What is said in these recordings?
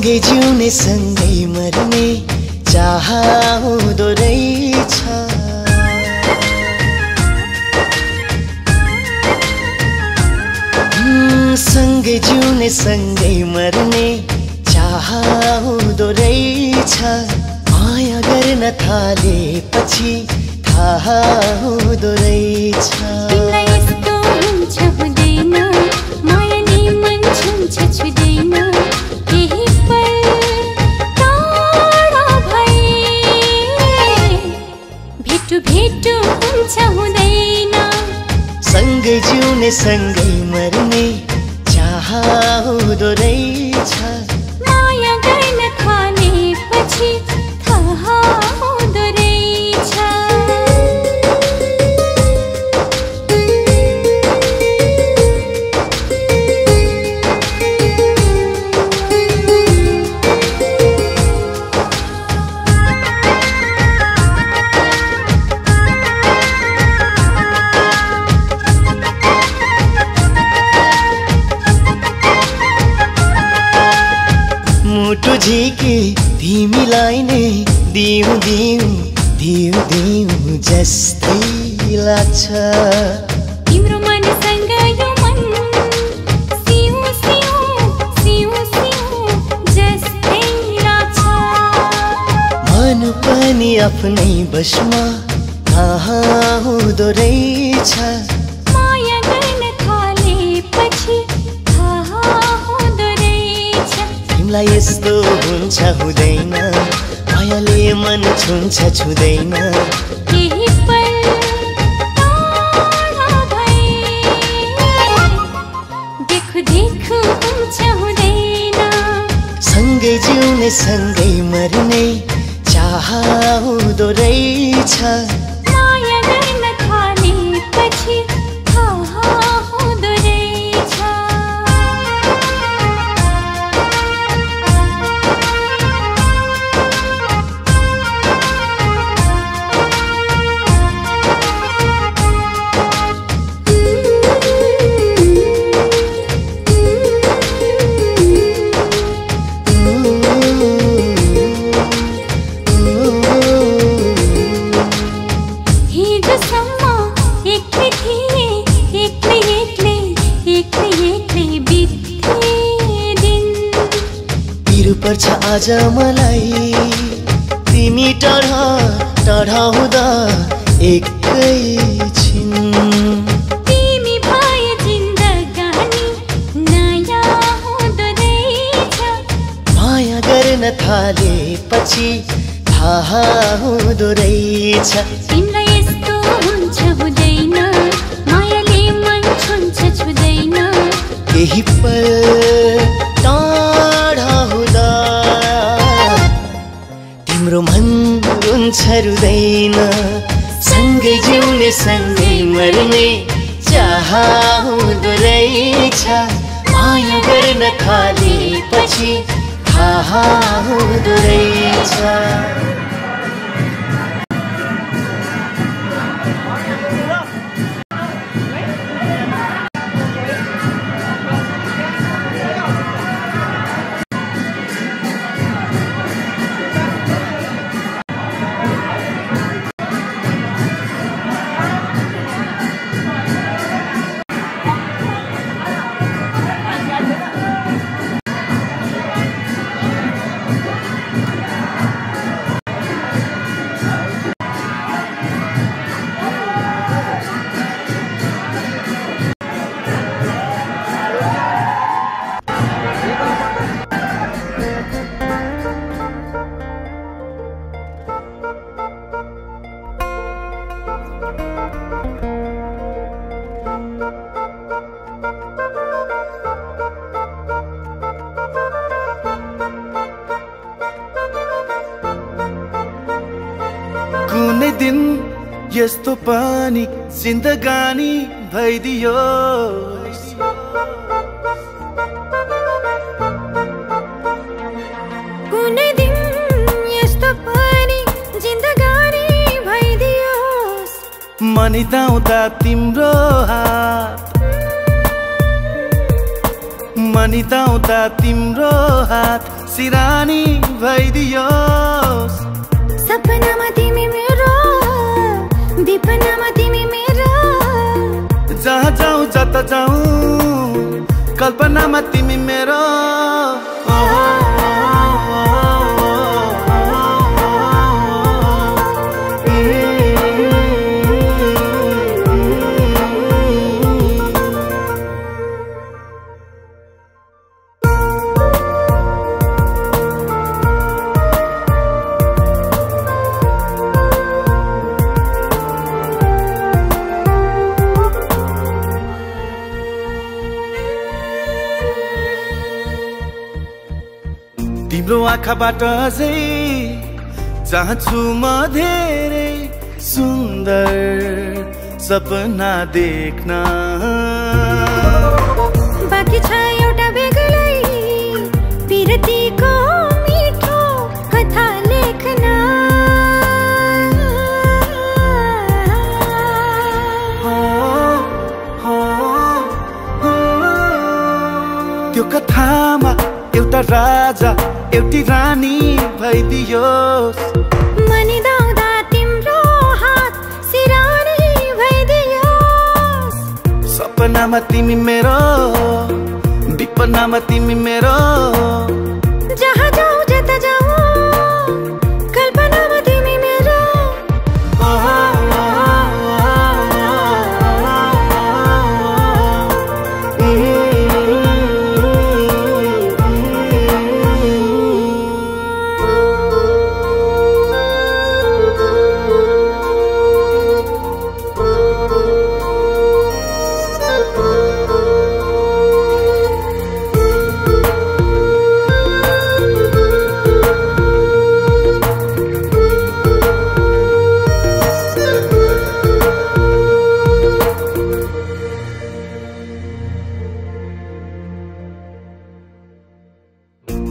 सँगै जिउने सँगै मर्ने चाह हुँदो रहेछ। सँगै जिउने सँगै मर्ने चाह हुँदो रहेछ। माया गर्न थालेपछि थाहा हुँदो रहेछ। तिमीलाई यस्तो हुन्छ हुँदैन, मायाले मन छुन्छ छुँदैन, केही पल टाढा भए भेटु भेटु हुन्छ हुँदैन। सँगै जिउने सँगै मर्ने चाह हुँदो रहेछ। माया गर्न थालेपछि थाहा हुँदो रहेछ। मुटु झिके तिमीलाई नै दिउँ दिउँ दिउँ दिउँ जस्तै लाग्छ। तिम्रो मनसँग यो मन सिउ सिउ सिउ सिउ जस्तै लाग्छ। मन पनि आफ्नै बसमा कहाँ हुँदो रहेछ। माया गर्न थालेपछि थाहा हुँदो रहेछ। तिमीलाई यस्तो हुन्छ हुँदैन, मायाले मन छुन्छ छुँदैन, केही पल टाढा भए देखु देखु हुन्छ हुँदैन। सँगै जिउने सँगै मर्ने चाह हुँदो रहेछ। माया गर्न थालेपछि थाहा हुँदो रहेछ। हिजोसम्म एक्लै थिए, एक्लै एक्लै एक्लै एक्लै बित्थे दिन। पिरो पर्छ आज मलाई तिमी टाढा टाढा हुँदा एकैछिन। तिमी भए जिन्दगानी नयाँ हुँदो रहेछ। माया गर्न थालेपछि थाहा हुँदो रहेछ। तिमीलाई यस्तो हुन्छ हुँदैन, मायाले मन छुन्छ छुँदैन, केही पल टाढा हुँदा तिम्रो मन रुन्छ रुँदैन। सँगै जिउने सँगै मर्ने चाह हुँदो रहेछ। माया गर्न थालेपछि थाहा हुँदो रहेछ। कुनै दिन यस्तो पनि जिन्दगानी भइदियो। कुनै दिन यस्तो पनि जिन्दगानी भइदियोस्। मनिदाउँदा तिम्रो हात, मनिदाउँदा तिम्रो हात सिरानी भइदियोस् सपनामा तिमी मेरो विपनामा तिमी मेरो जहाँ जाऊँ जता जाऊँ कल्पनामा तिमी मेरो तिम्रो आँखाबाट अझै चाहन्छु म धेरै सुन्दर सपना देख्न बाँकी छ एउटा बेग्लै पिरतीको मिठो कथा लेख्न त्यो कथामा एउटा राजा एउटी रानी भइदियोस् मनिदाउँदा तिम्रो हात सिरानी भइदियोस् सपनामा तिमी मेरो विपनामा तिमी मेरो जहाँ जाऊ जता जाऊ कल्पनामा तिमी मेरो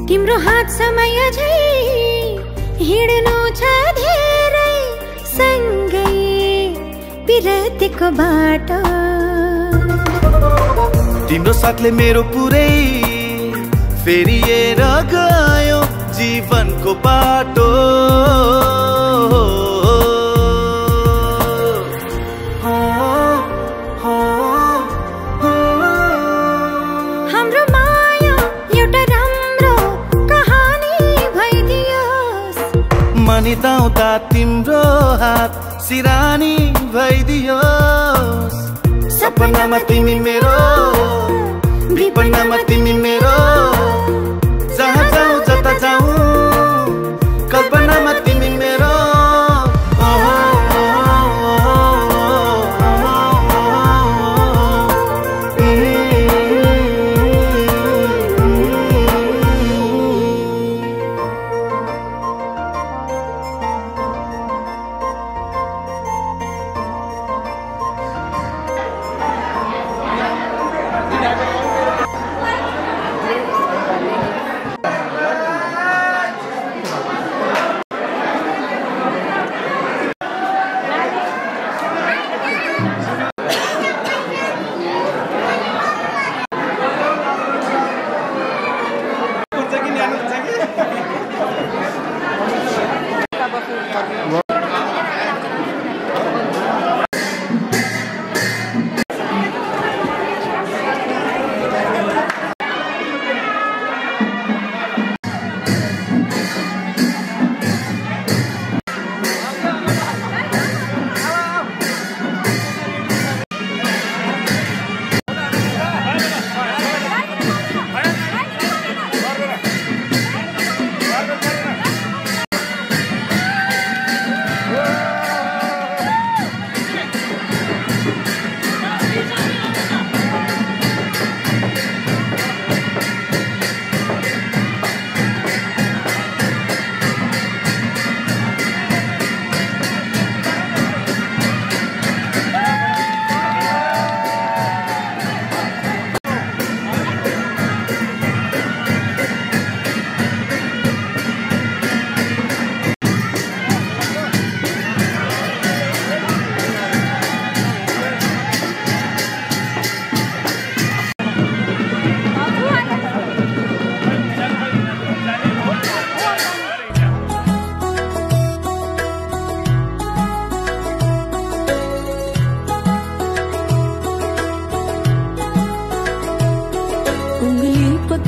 तिम्रो हात समय झै हिँड्नु छ धेरै सँगै पिरतीको बाटो तिम्रो साथले मेरो पुरै फेरिएर गयो जीवनको बाटो हाम्रो माया एउटा राम्रो कहानी भइदियोस् मनिदाउँदा तिम्रो हात सिरानी भइदियोस् सपनामा तिमी मेरो विपनामा तिमी मेरो जहाँ जाऊ जता जाऊ कल्पनामा तिमी मेरो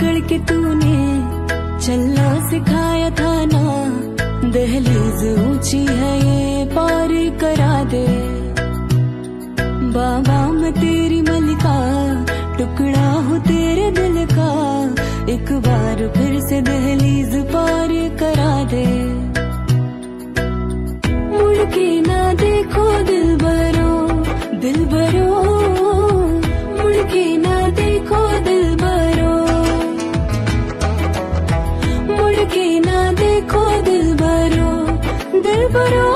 पकड़ के तूने चलना सिखाया था ना, दहलीज ऊंची है ये पार करा दे। बाबा मैं तेरी मलिका, टुकड़ा हूँ तेरे दिल का, एक बार फिर से दहलीज पार करा दे। मुड़ के ना देखो दिलबरो, दिलबरो, मुड़ के ना देखो दिलबरो, मुड़ के ना देखो दिलबरो, दिलबरो,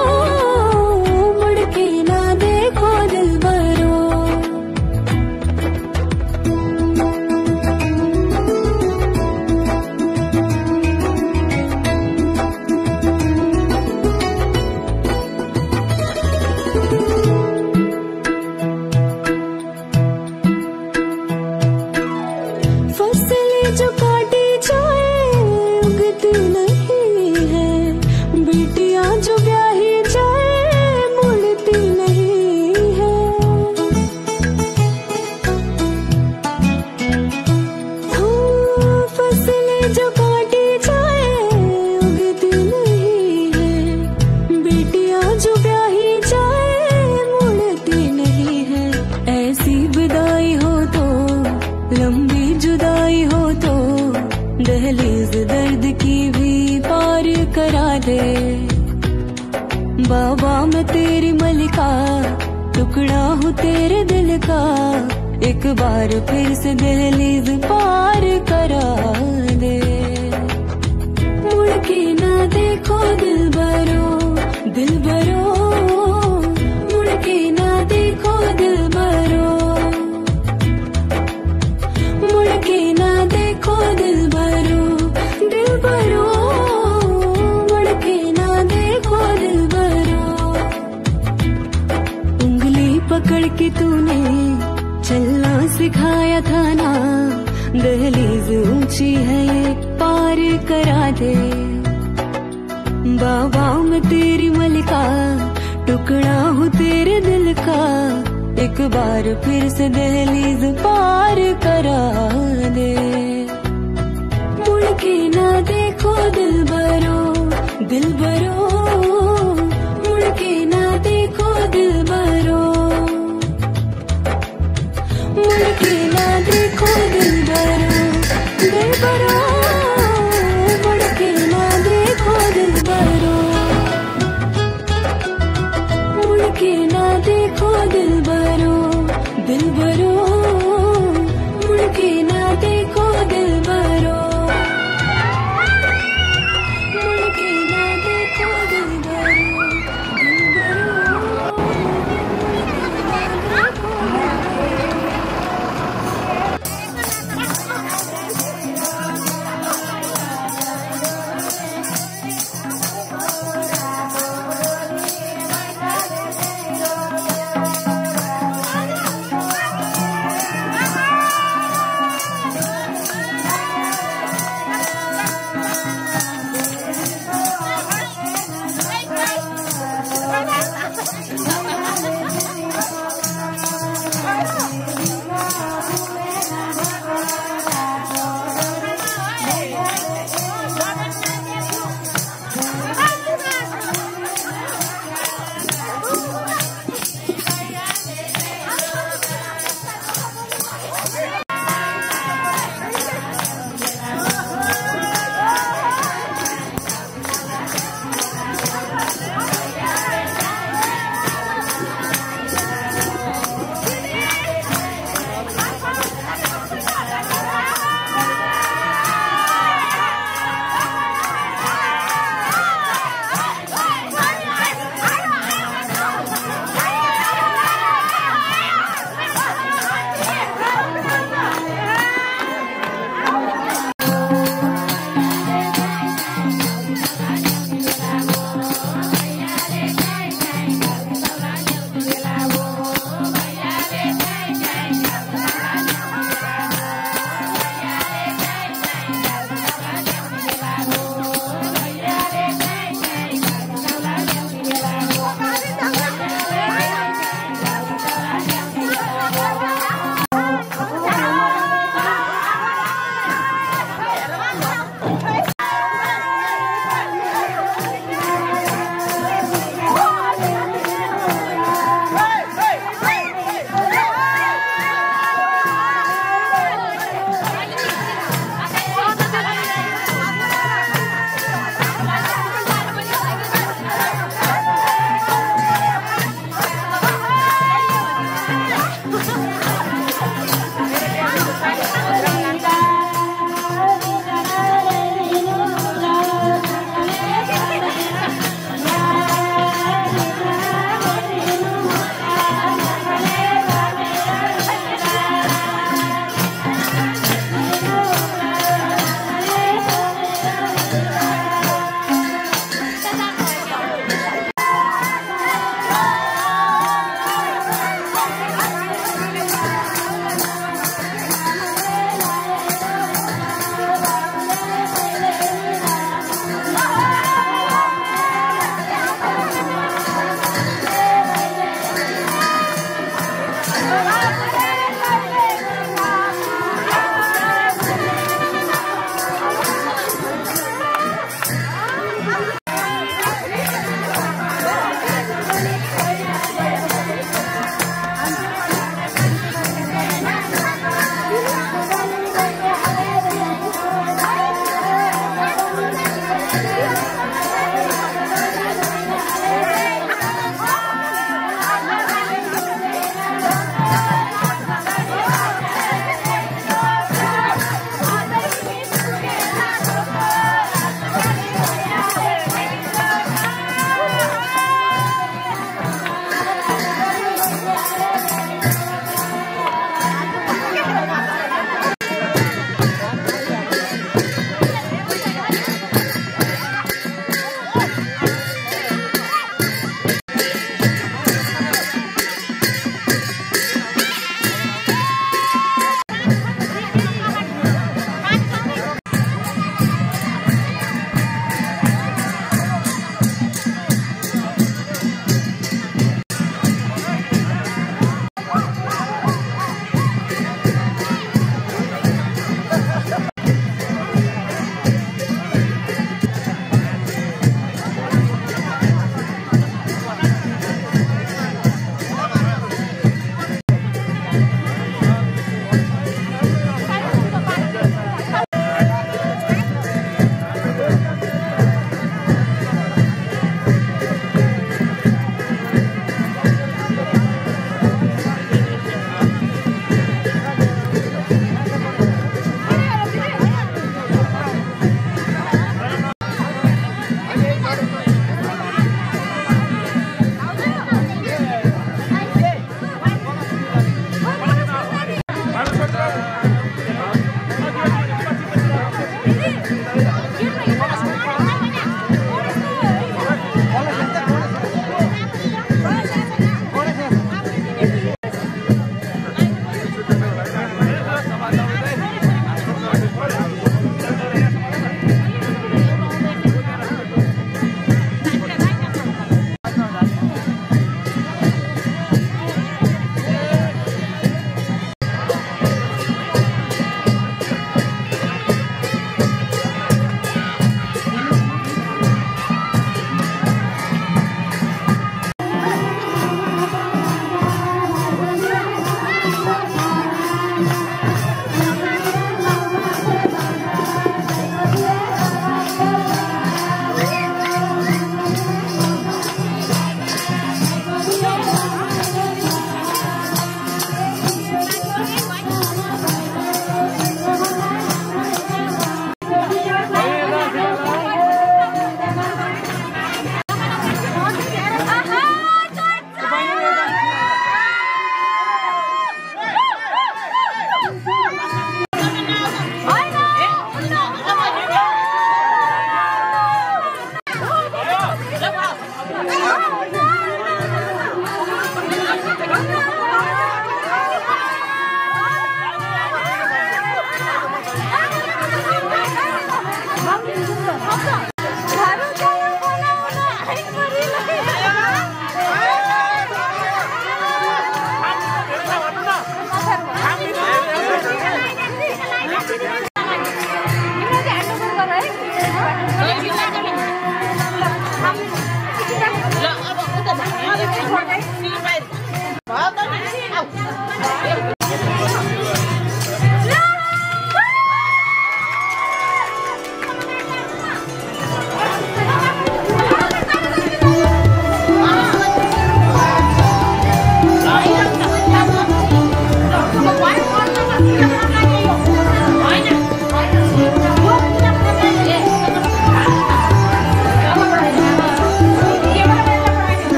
मुड़ के ना देखो दिलबरो। फसलें जो काटी जाए उगती नहीं है, बेटियां जो ब्याही जाए मुड़ती नहीं है। फसलें जो काटी जाए उगती नहीं है, बेटियां जो ब्याही जाए मुड़ती नहीं है। ऐसी विदाई हो तो, लंबी जुदाई हो तो, दहलीज दर्द की भी पार करा दे। बाबा मैं तेरी मलिका, टुकड़ा हूँ तेरे दिल का, एक बार फिर से दहलीज पार करा दे। मुड़ के ना देखो दिलबरो, दिलबरो, मुड़ के ना देखो दिलबरो, मुड़ के ना देखो दिलबरो, दिलबरो, मुड़ के ना देखो दिलबरो। उंगली पकड़ के तूने चलना सिखाया था ना, दहलीज ऊंची है ये पार करा दे। बाबा मैं तेरी मलिका, टुकड़ा हूँ तेरे दिल का, एक बार फिर से दहलीज पार करा दे। मुड़ के ना देखो दिलबरो, दिलबरो, मुड़ के ना देखो दिलबरो, मुड़ के ना देखो दिलबरो, दिलबरो, मुड़ के ना देखो दिलबरो, मुड़ के ना देखो दिलबरो, दिलबरो, मुड़ के ना देखो दिलबरो, मुड़ के ना देखो दिलबरो, दिलबरो।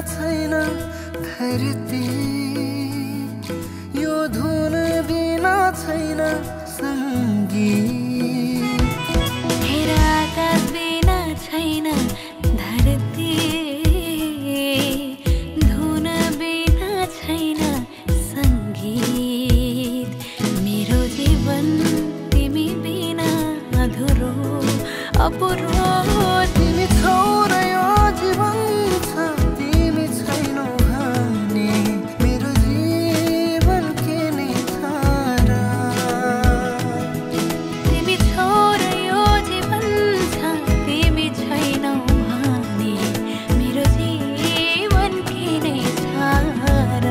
छैन धरती यो धुन बिना छैन संगीत हेर आकाश बिना छैन धरती धुन बिना छैन संगीत मेरो जीवन तिमी बिना अधुरो अपुरो तिमी छौ र यो जीवन छ तिमी छैनौ भने मेरो जीवन के नै छ र तिमी छौ र यो जीवन छ तिमी छैनौ भने मेरो जीवन के नै छ र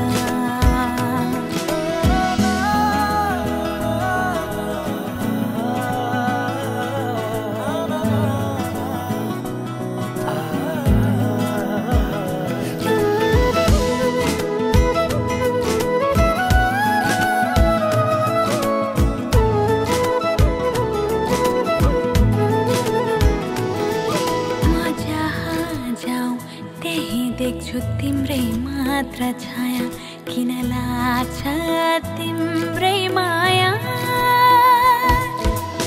देख्छु तिम्रै मात्र छाया किन लाग्छ तिम्रै माया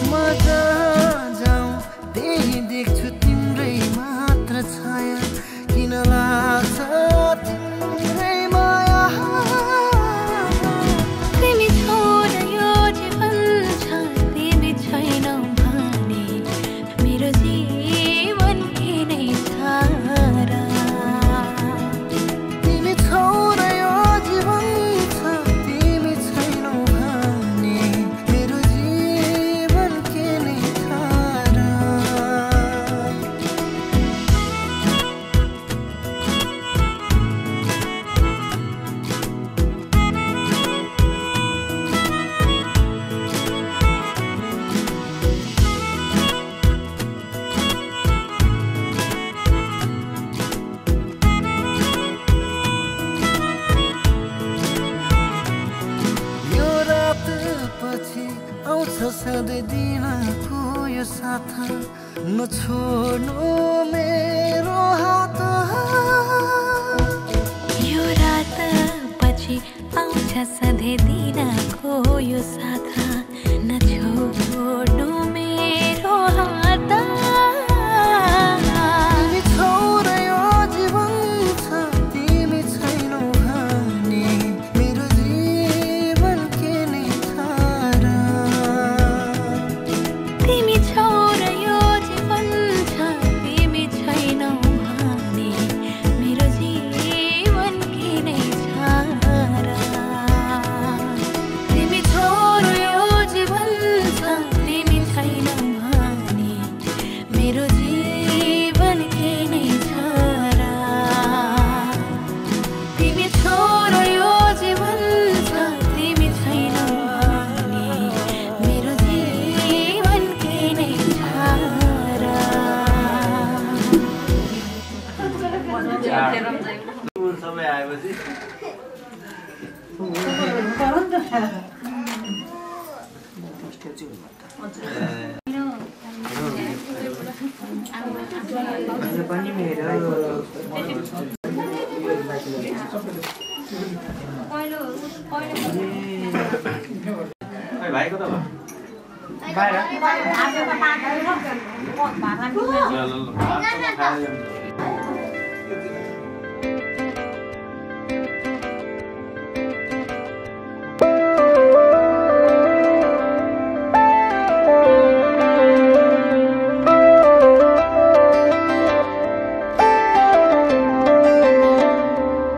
म जहाँ जाऊँ नछोड्नु मेरो हात यो रात पछि आउँछ सधैँ दिनको यो साथ नछोड्नु मेरो हात तिमी छौ र यो जीवन छ तिमी छैनौ भने मेरो जीवन के नै छ र तिमी छौ र यो जीवन छ तिमी छैनौ भने मेरो जीवन के नै छ र तिमी छौ र यो जीवन छ तिमी छैनौ भने मेरो जीवन के नै छ र तिमी छौ र यो जीवन छ तिमी छैनौ भने मेरो जीवन के नै छ र समय आएपछि भाइ कता भयो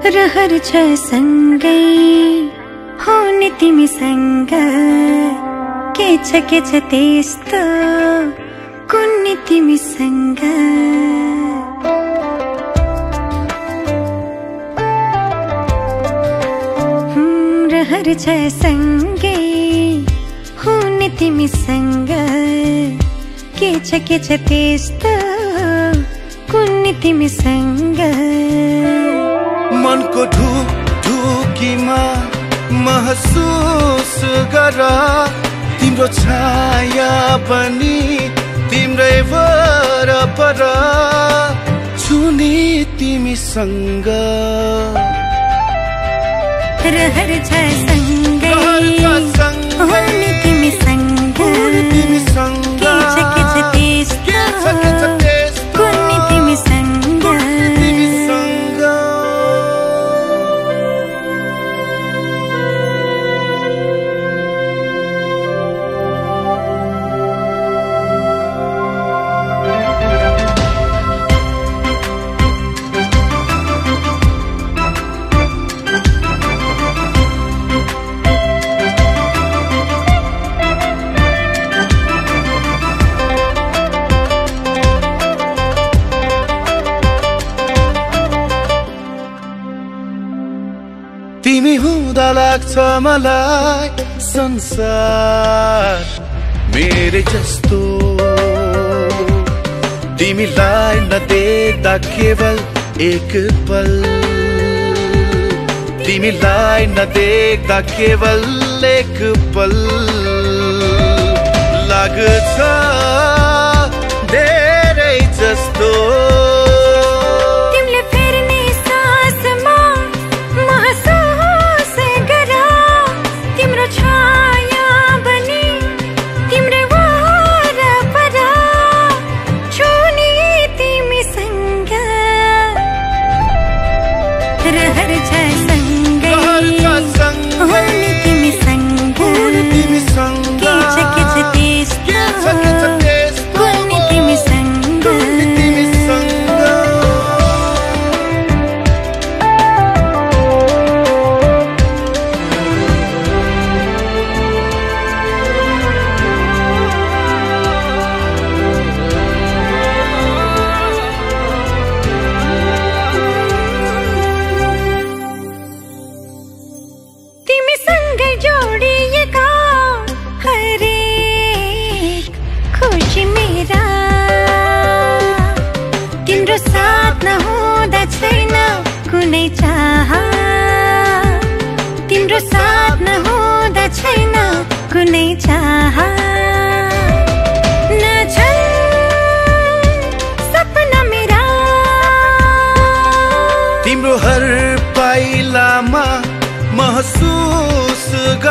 रहर छ सँगै हुने तिमीसँग के छ त्यस्तो कुन्नी तिमीसँग रहर छ सँगै हुने तिमीसँग के छ त्यस्तो कुन्नी तिमीसँग मनको ढुकीमा महसुस गर तिम्रो छाया पनि तिम्रै वरपर छुनी तिमीसँग रहर छ सँगै हुने तिमीसँग के छ त्यस्तो कुन्नी तिमीसँग तिमी हुँदा लाग्छ मलाई संसार मेरे जस्तो तिमीलाई नदेख्दा केवल एक पल तिमीलाई नदेख्दा केवल एक पल लाग्छ धेरै जस्तो तिमीसँग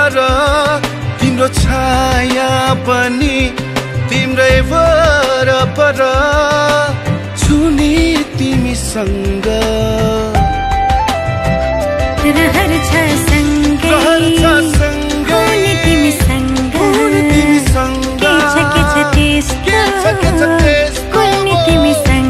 तर तिम्रो छाया पनि तिम्रै वरपर छुनी तिमीसँग रहर छ सँगै हुने तिमीसँग के छ त्यस्तो कुल्ने तिमीसँग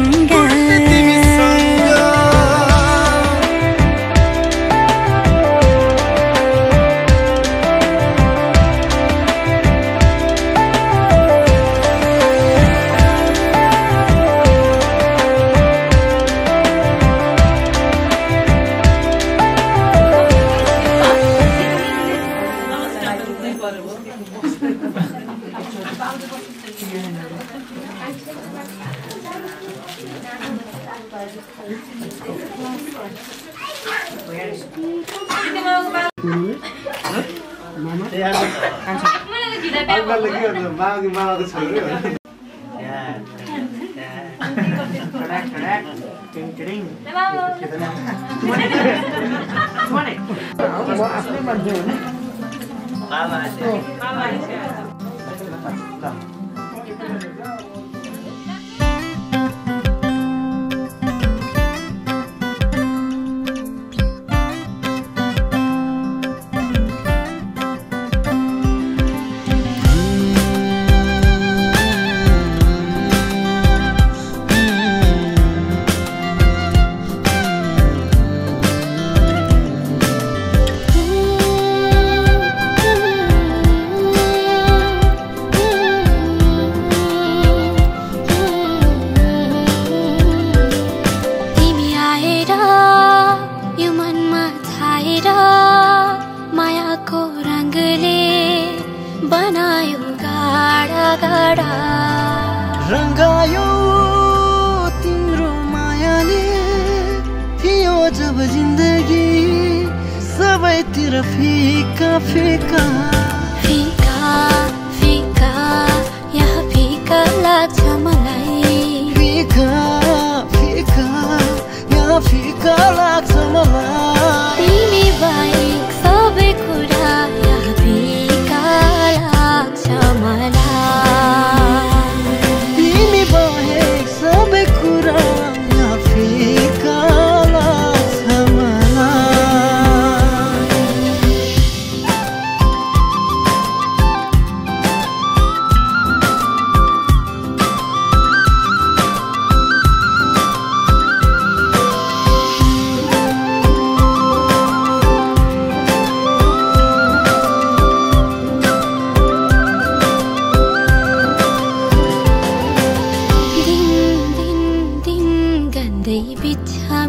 रंगायो तिम्रो मायाले थियो जब जिन्दगी सबैतिर फीका फीका फीका फीका यहाँ फीका लाग्छ मलाई फीका फीका यहाँ फीका लाग्छ मलाई तिमी बाहेक सबै कुरा यहाँ फीका लाग्छ मलाई सबै कुरा यहाँ फीका लाग्छ मलाई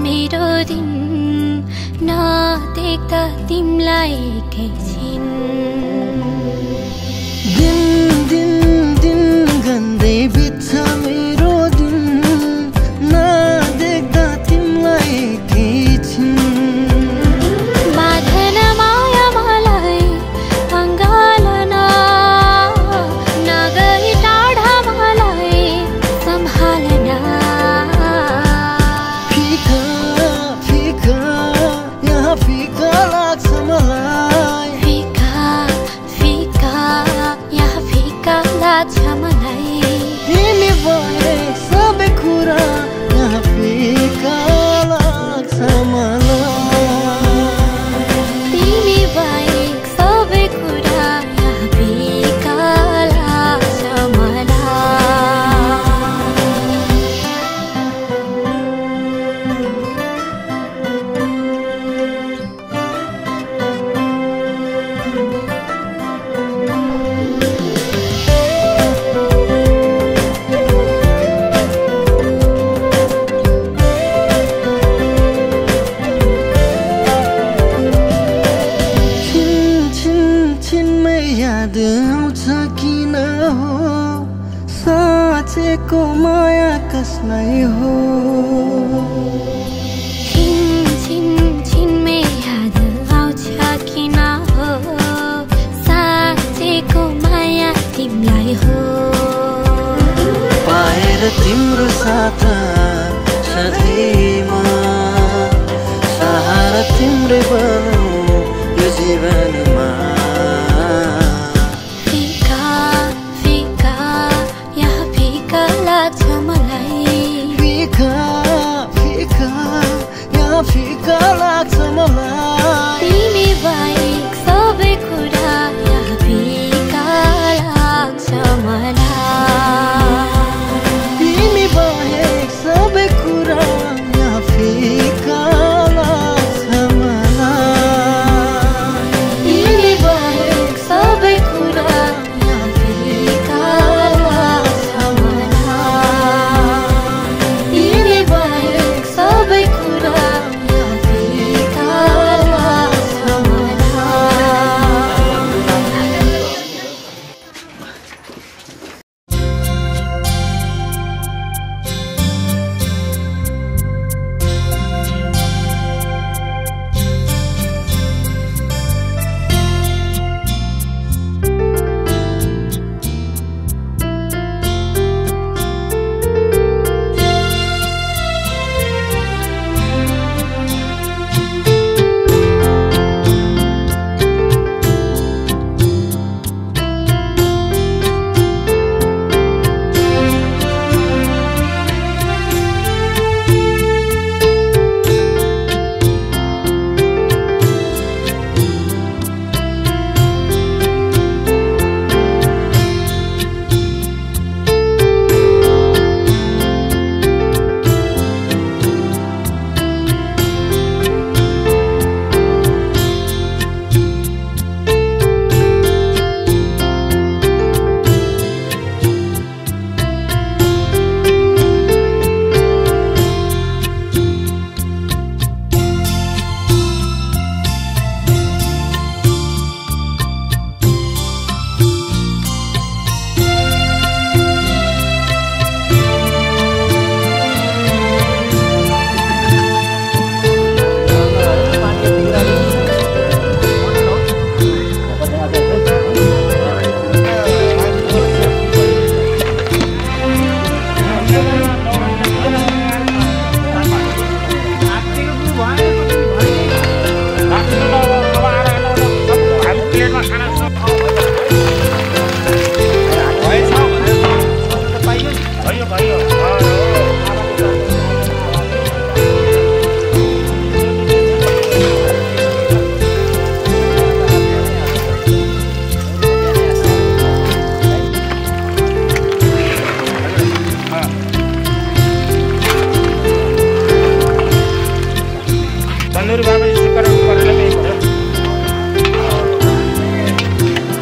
मेरो दिन नदेख्दा तिमीलाई एकैछिन दिन दिन दिन गन्दै बित्छ मेरो दिन नदेख्दा तिमीलाई एकैछिन बाँधन माया मलाई अङ्गालन नगई टाढा मलाई सम्हालन फीका लाग्छ मलाई फीका फीका यहाँ फीका लाग्छ मलाई तिमी बाहेक सबै कुरा यहाँ फीका लाग्छ मलाई तिमी बाहेक सबै कुरा यहाँ फीका लाग्छ मलाई याद आउँछ किन हो साँचेको माया कसलाई हो छिन छिन छिनमै याद आउँछ किन हो साँचेको माया तिमीलाई हो पाएर तिम्रो साथ सधैँमा सहारा तिम्रै बनौ यो जीवनमा लाग्छ मलाई फिका फिका यहाँ फिका लाग्छ मलाई तिमी बाहेक सबै कुरा यहाँ फिका लाग्छ मलाई तिमी बाहेक सबै कुरा यहाँ फिका लाग्छ मलाई तिमी बाहेक सबै कुरा यहाँ फिका लाग्छ मलाई तिमी बाहेक सबै कुरा यहाँ फिका लाग्छ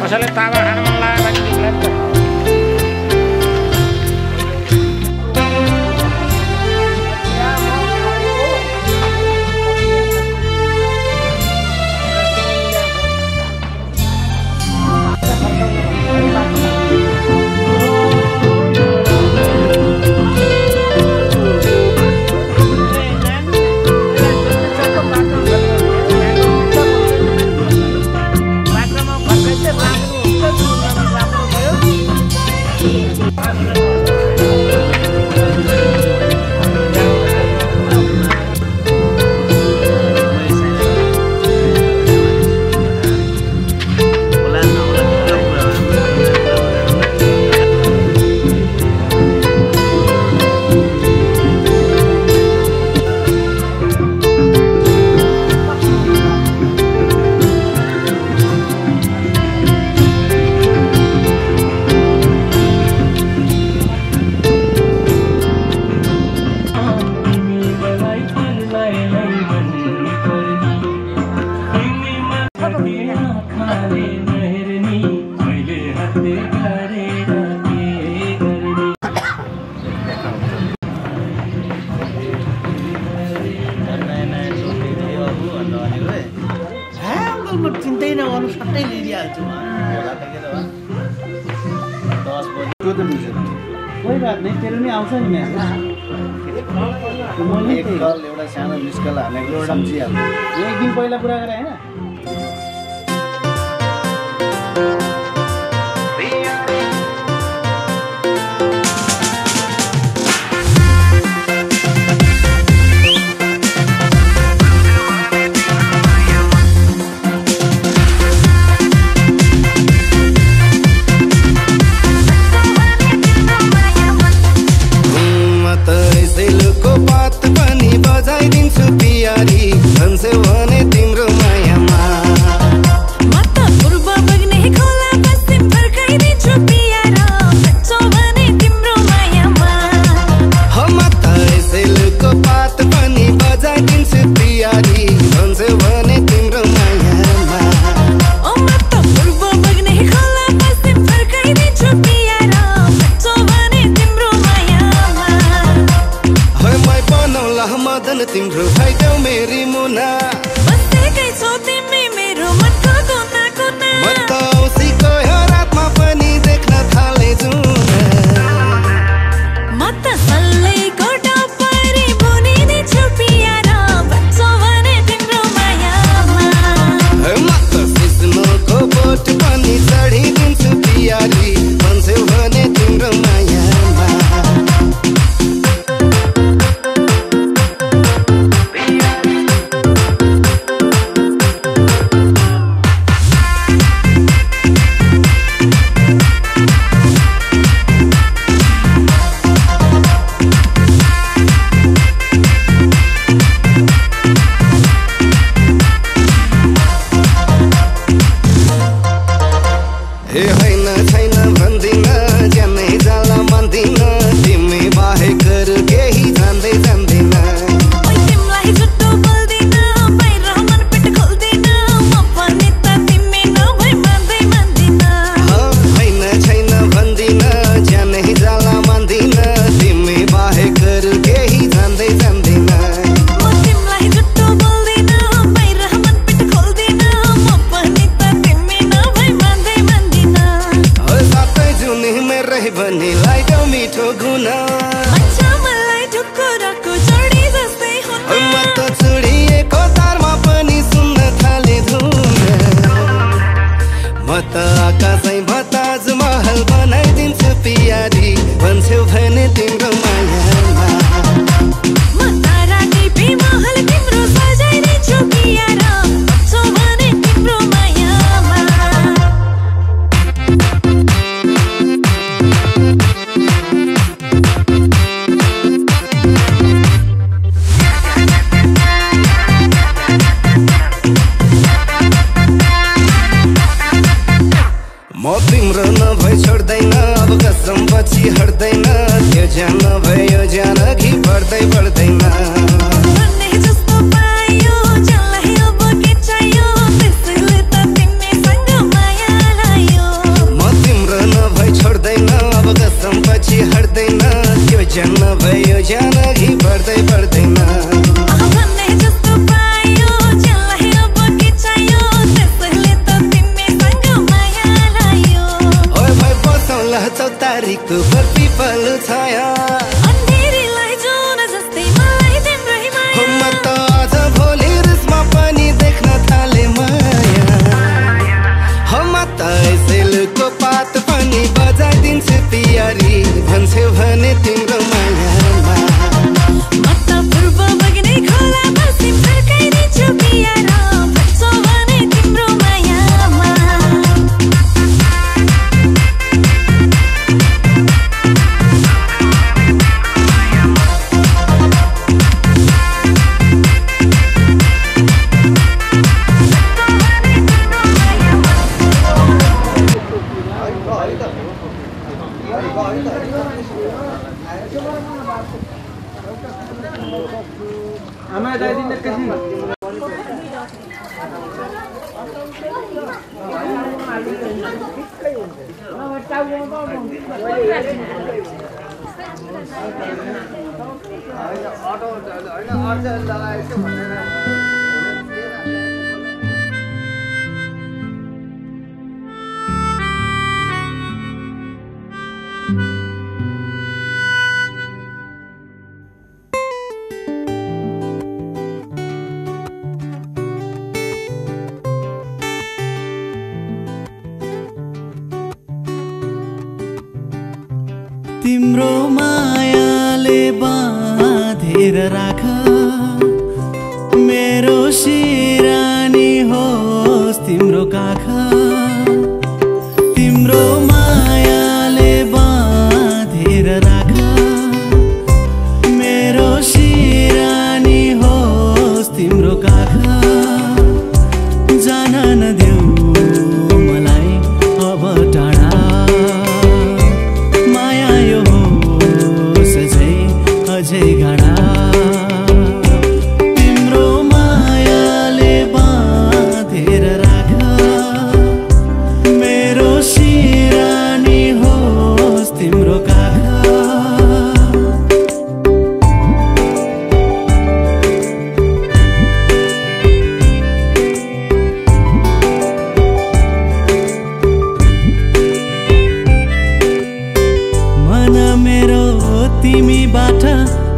कसैले तावा खान मन लाग्यो भने चिन्तै नगर्नु सट्टै लिइदिइहाल्छु कोही बात नहीं तेरो नि आउँछ नि एक कल एउटा सानो मिस कल हालेको सम्झिहाल्छु एक दिन पहिला कुरा गरे हैन मन तिम्रो भइदेऊ मेरी मुना बसेकै छौ तिमी मेरो मनको कुना कुना म त औँसीको यो रातमा पनि देख्न थाले जुना म त सल्लैको टपरी बुनिदिन्छु पियारा भन्छौ भने तिम्रो मायामा म त सिस्नोको बोट पनि चढिदिन्छु पियारी भन्छौ भने तिम्रो मायामा तिम्रो मायाले बाँधेर राख मेरो सिरानी होस् तिम्रो काख तिम्रो मायाले बाँधेर राख मेरो सिरानी होस् तिम्रो काख जान नदेऊ मलाई अब टाढा अझै गाडा तिम्रो मायाले तिमीबाट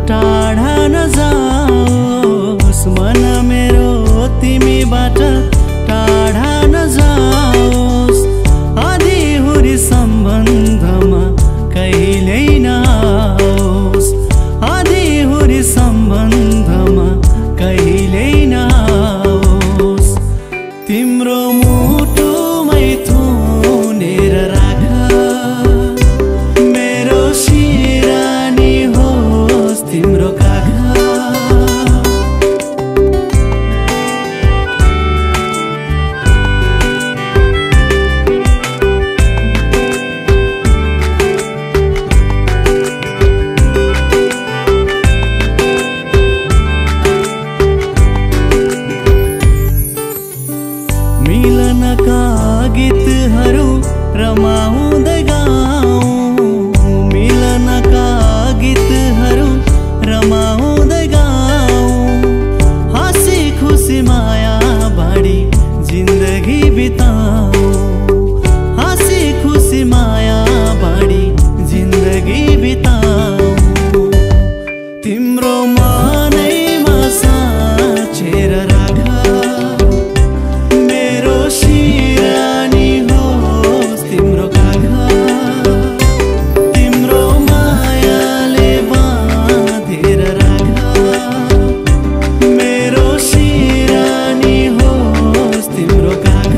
टाढा नजाओस्, मन मेरो तिमीबाट टाढा नजाओस्। आधीहुरी सम्बन्धमा कहिल्यै नआओस्, आधीहुरी सम्बन्धमा कहिल्यै नआओस्। तिम्रो मुटुमै थुनेर राख, मेरो सिरानी होस् तिम्रो काख। मिलनका गीतहरू रमाउँदै गाउँ, मिलनका गीतहरू रमाउँदै गाउँ। हाँसी खुसी माया बाँडी जिन्दगी बिताऊँ, हाँसी खुसी माया बाँडी जिन्दगी बिताऊँ। तिम्रो मनैमा साँचेर राख, मेरो सिरानी होस् तिम्रो काख। तिम्रो मायाले बाँधेर राख, मेरो सिरानी होस् तिम्रो काख।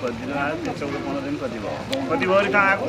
कति दिन आयो 14-15 दिन कति भयो कति भयो कहाँ आएको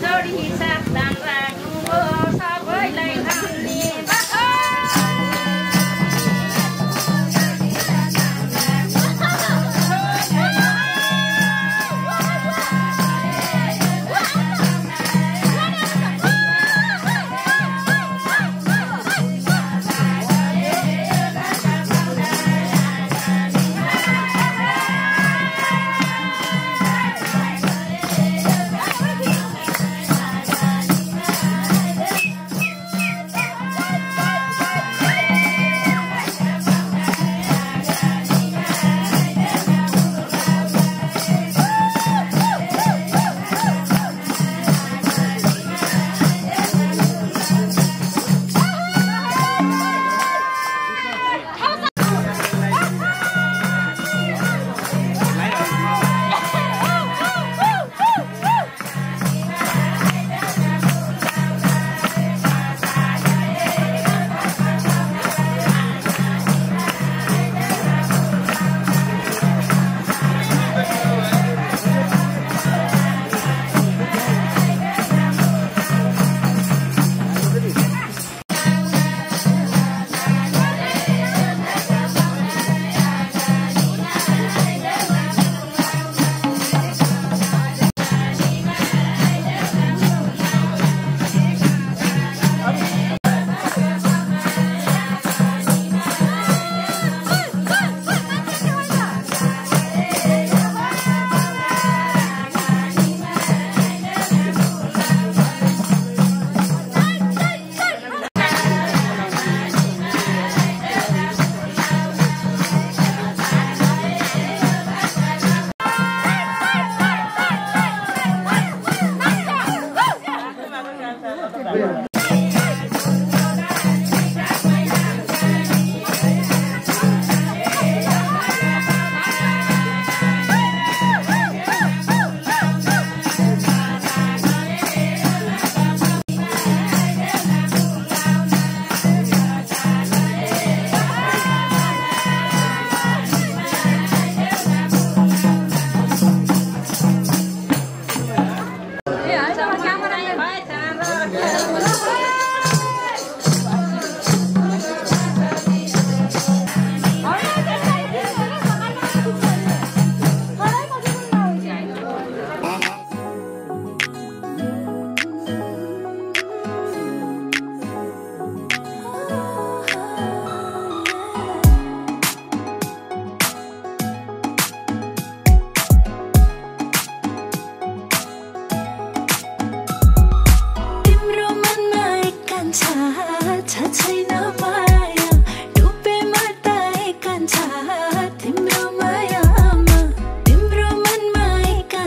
जोडी साथ राख्नु सबैलाई भन्ने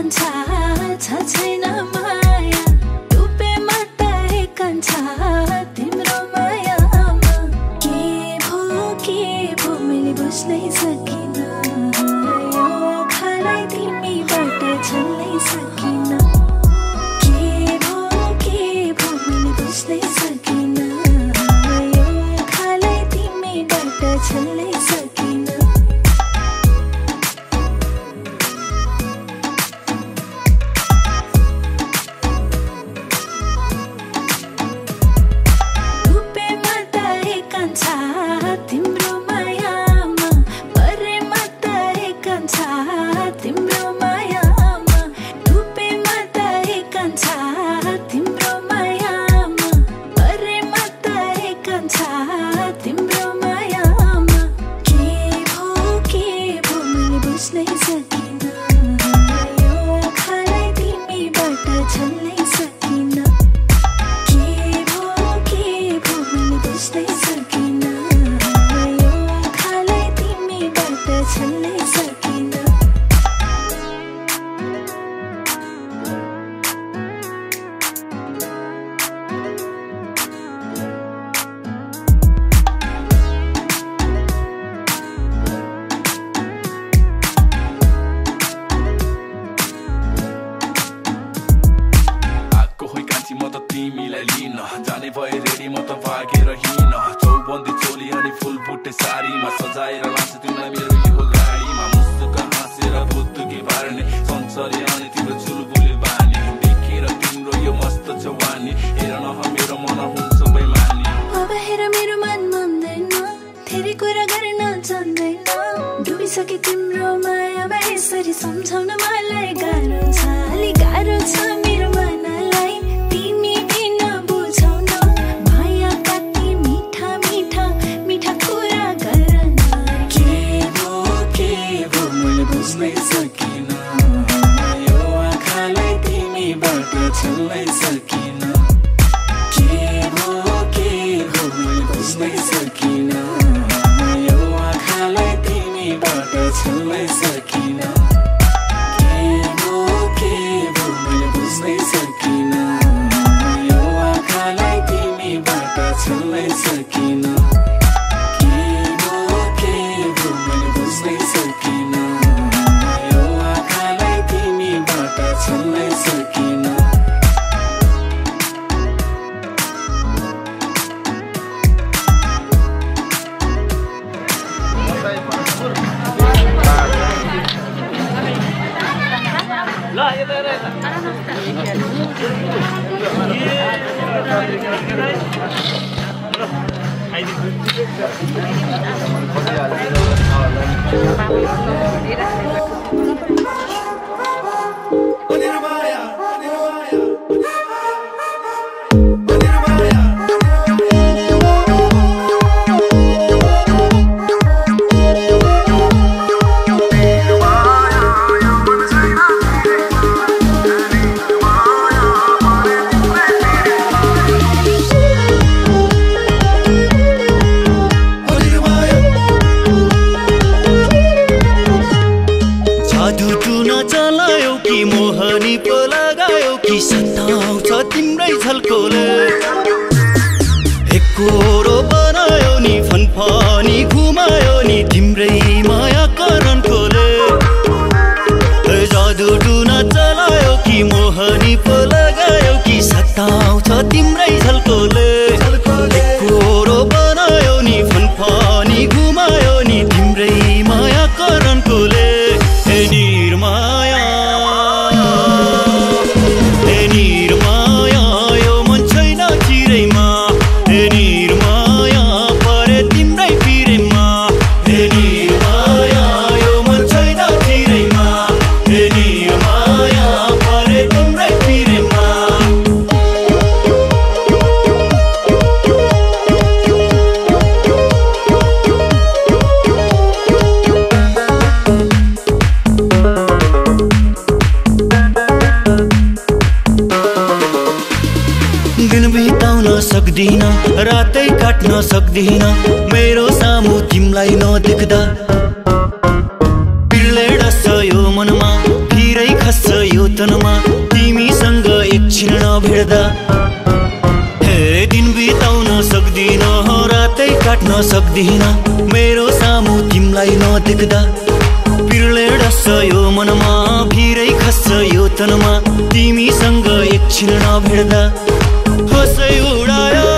कान्छा छ छैन माया टुप्पेमा तरे कान्छा तिम्रो मायामा के भो मैले बुझ्नै सकिनँ यो आँखालाई तिमीबाट छल्नै सकिनँ के भो मैले बुझ्नै सकिनँ यो आँखालाई तिमीबाट छल्नै सकिनँ तिम्रो मायामा परेमा तरे कान्छा तिम्रो मायामा डुबेमा तरे कान्छा तिम्रो मायामा परेमा तरे कान्छा तिम्रो मायामा के भो मैले बुझ्नै सकिनँ यो आँखालाई तिमीबाट छल्नै सकिनँ के भो मैले बुझ्नै सकिनँ छल्नै सकिनँ आएको होइ कान्छी म त तिमीलाई लिन जाने भए रेडी म त भागेर हिँड चौबन्दी चोली अनि फुल बुट्टे सारीमा सजाएर लान्छु तिमीलाई मेरो यो गाडीमा मुस्टुका हाँसेर भुत्तुकी बार्ने संसारी अनि तिम्रो चुलबुले बानी देखेर तिम्रो यो मस्त जवानी हेर न मेरो मन हुन्छ बेमानी अब हेर मेरो मन मान्दैन धेरै कुरा गर्न जान्दैन डुबिसके तिम्रो मायामा यसरी सम्झाउन मलाई गाह्रो छ अलि गाह्रो छ मेरो मनलाई तिमी किन बुझाउन माया कति मिठा मिठा मिठा कुरा गर्न के भो मैले बुझ्नै सकिनँ यो आँखालाई तिमीबाट छल्नै सकिनँ के भो मैले बुझ्नै सकिनँ यो आँखालाई तिमीबाट छल्नै सकिनँ के भो मैले बुझ्नै सकिनँ यो आँखालाई तिमीबाट छल्नै सकिनँ के भो मैले बुझ्नै सकिनँ यो आँखालाई तिमीबाट छल्नै सकिनँ तिम्रै झल्कोले एकोरो बनायो नि फनफनी घुमायो नि तिम्रै माया करणकोले जादु टुना चलायो कि मोहनी पो लगायो कि सताउँछ तिम्रै झल्कोले एकोरो बनायो नि फनफनी घुमायो नि तिम्रै माया करणकोले सक्दिन रातै काट्न सक्दिन मेरो सामु तिमलाई नदेख्दा पिर्ले डस्छ यो मनमा फिरै खस्छ यो तनमा तिमीसँग एकछिन नभेट्दा हे दिन बिताउन सक्दिन रातै काट्न सक्दिन मेरो सामु तिमीलाई नदेख्दा पिरले डस्छ यो मनमा भिरै खस्छ यो तनमा तिमीसँग एकछिन नभेट्दा होसै उडायो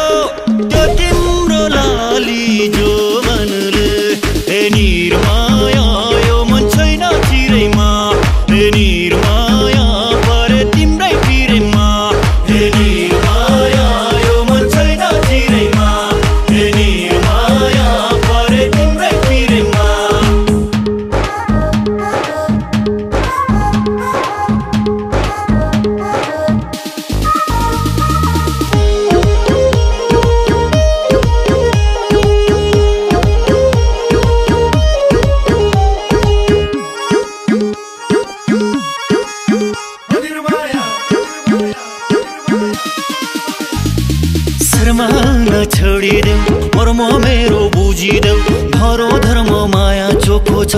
त्यो तिम्रो लाली जो मनले हे निर्माया यो मन छैन चिरैमा हे निर्माया परे तिम्रै पिरैमा हे निर्माया यो मन छैन चिरैमा हे निर्माया परे तिम्रै पिरैमा छोडिदेऊ मर्म मेरो बुझिदेऊ धरो धर्म माया चोखो छ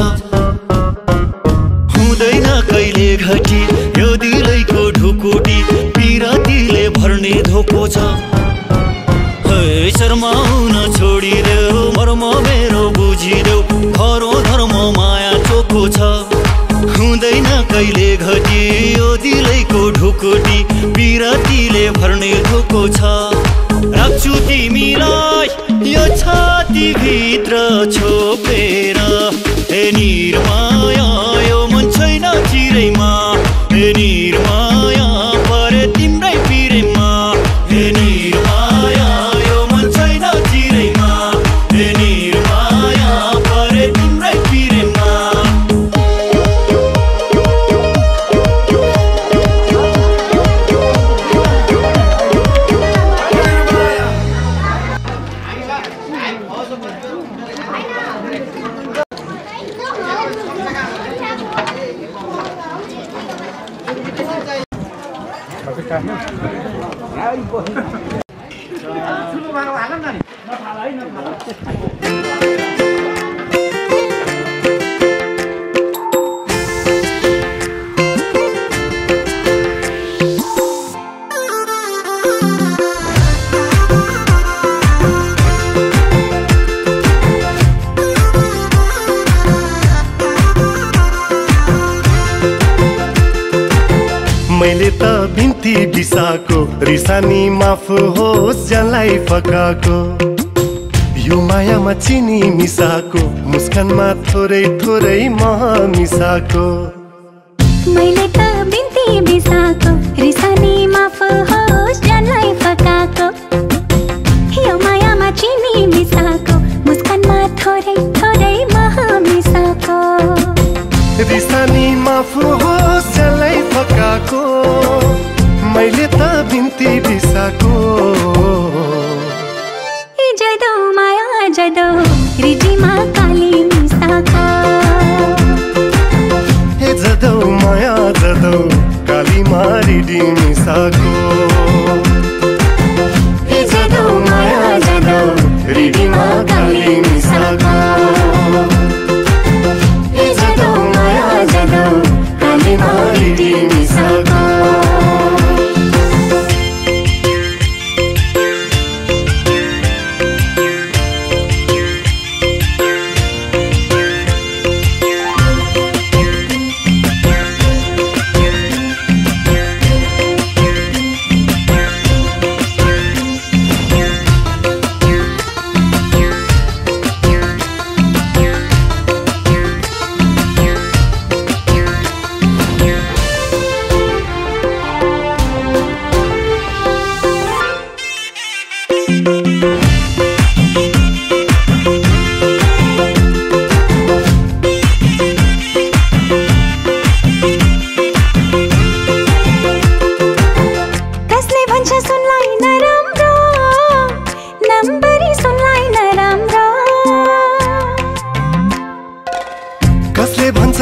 हुँदैन कहिले घटी यो दिलैको ढुकुटी पिरतीले भर्ने धोको छ है शर्माउन छोडिदेऊ मर्म मेरो बुझिदेऊ धरो धर्म माया चोखो छ हुँदैन कहिले घटी यो दिलैको ढुकुटी पिरतीले भर्ने धोको छ राख्छु तिमीलाई यो छाती भित्र छोपेर हे निर्माया यो मन छैन चिरैमा हे निर्माया परे तिम्रै पिरैमा हे निर्माया यो मन छैन चिरैमा हे निर्माया परे तिम्रै पिरैमा मैले त बिन्ती बिसाको रिसानी माफ होस् जसलाई फकाको यो मायामा चिनी मिसाको मुस्कानमा थोरै थोरै मह मिसाको मैले त बिन्ती बिसाको रिसानी माफ होस् जसलाई फकाको यो मायामा चिनी मिसाको मुस्कानमा थोरै थोरै मह मिसाको रिसानी माफ होस् जसलाई फकाको मैले त बिन्ती बिसाको जदो माया जदो रिजीमा काली मिसाको जदो माया जदो काली मारिडी मिसाको जदो माया जदो रिजीमा काली मिसाको जदो माया जदो काली मारिडी मिसाको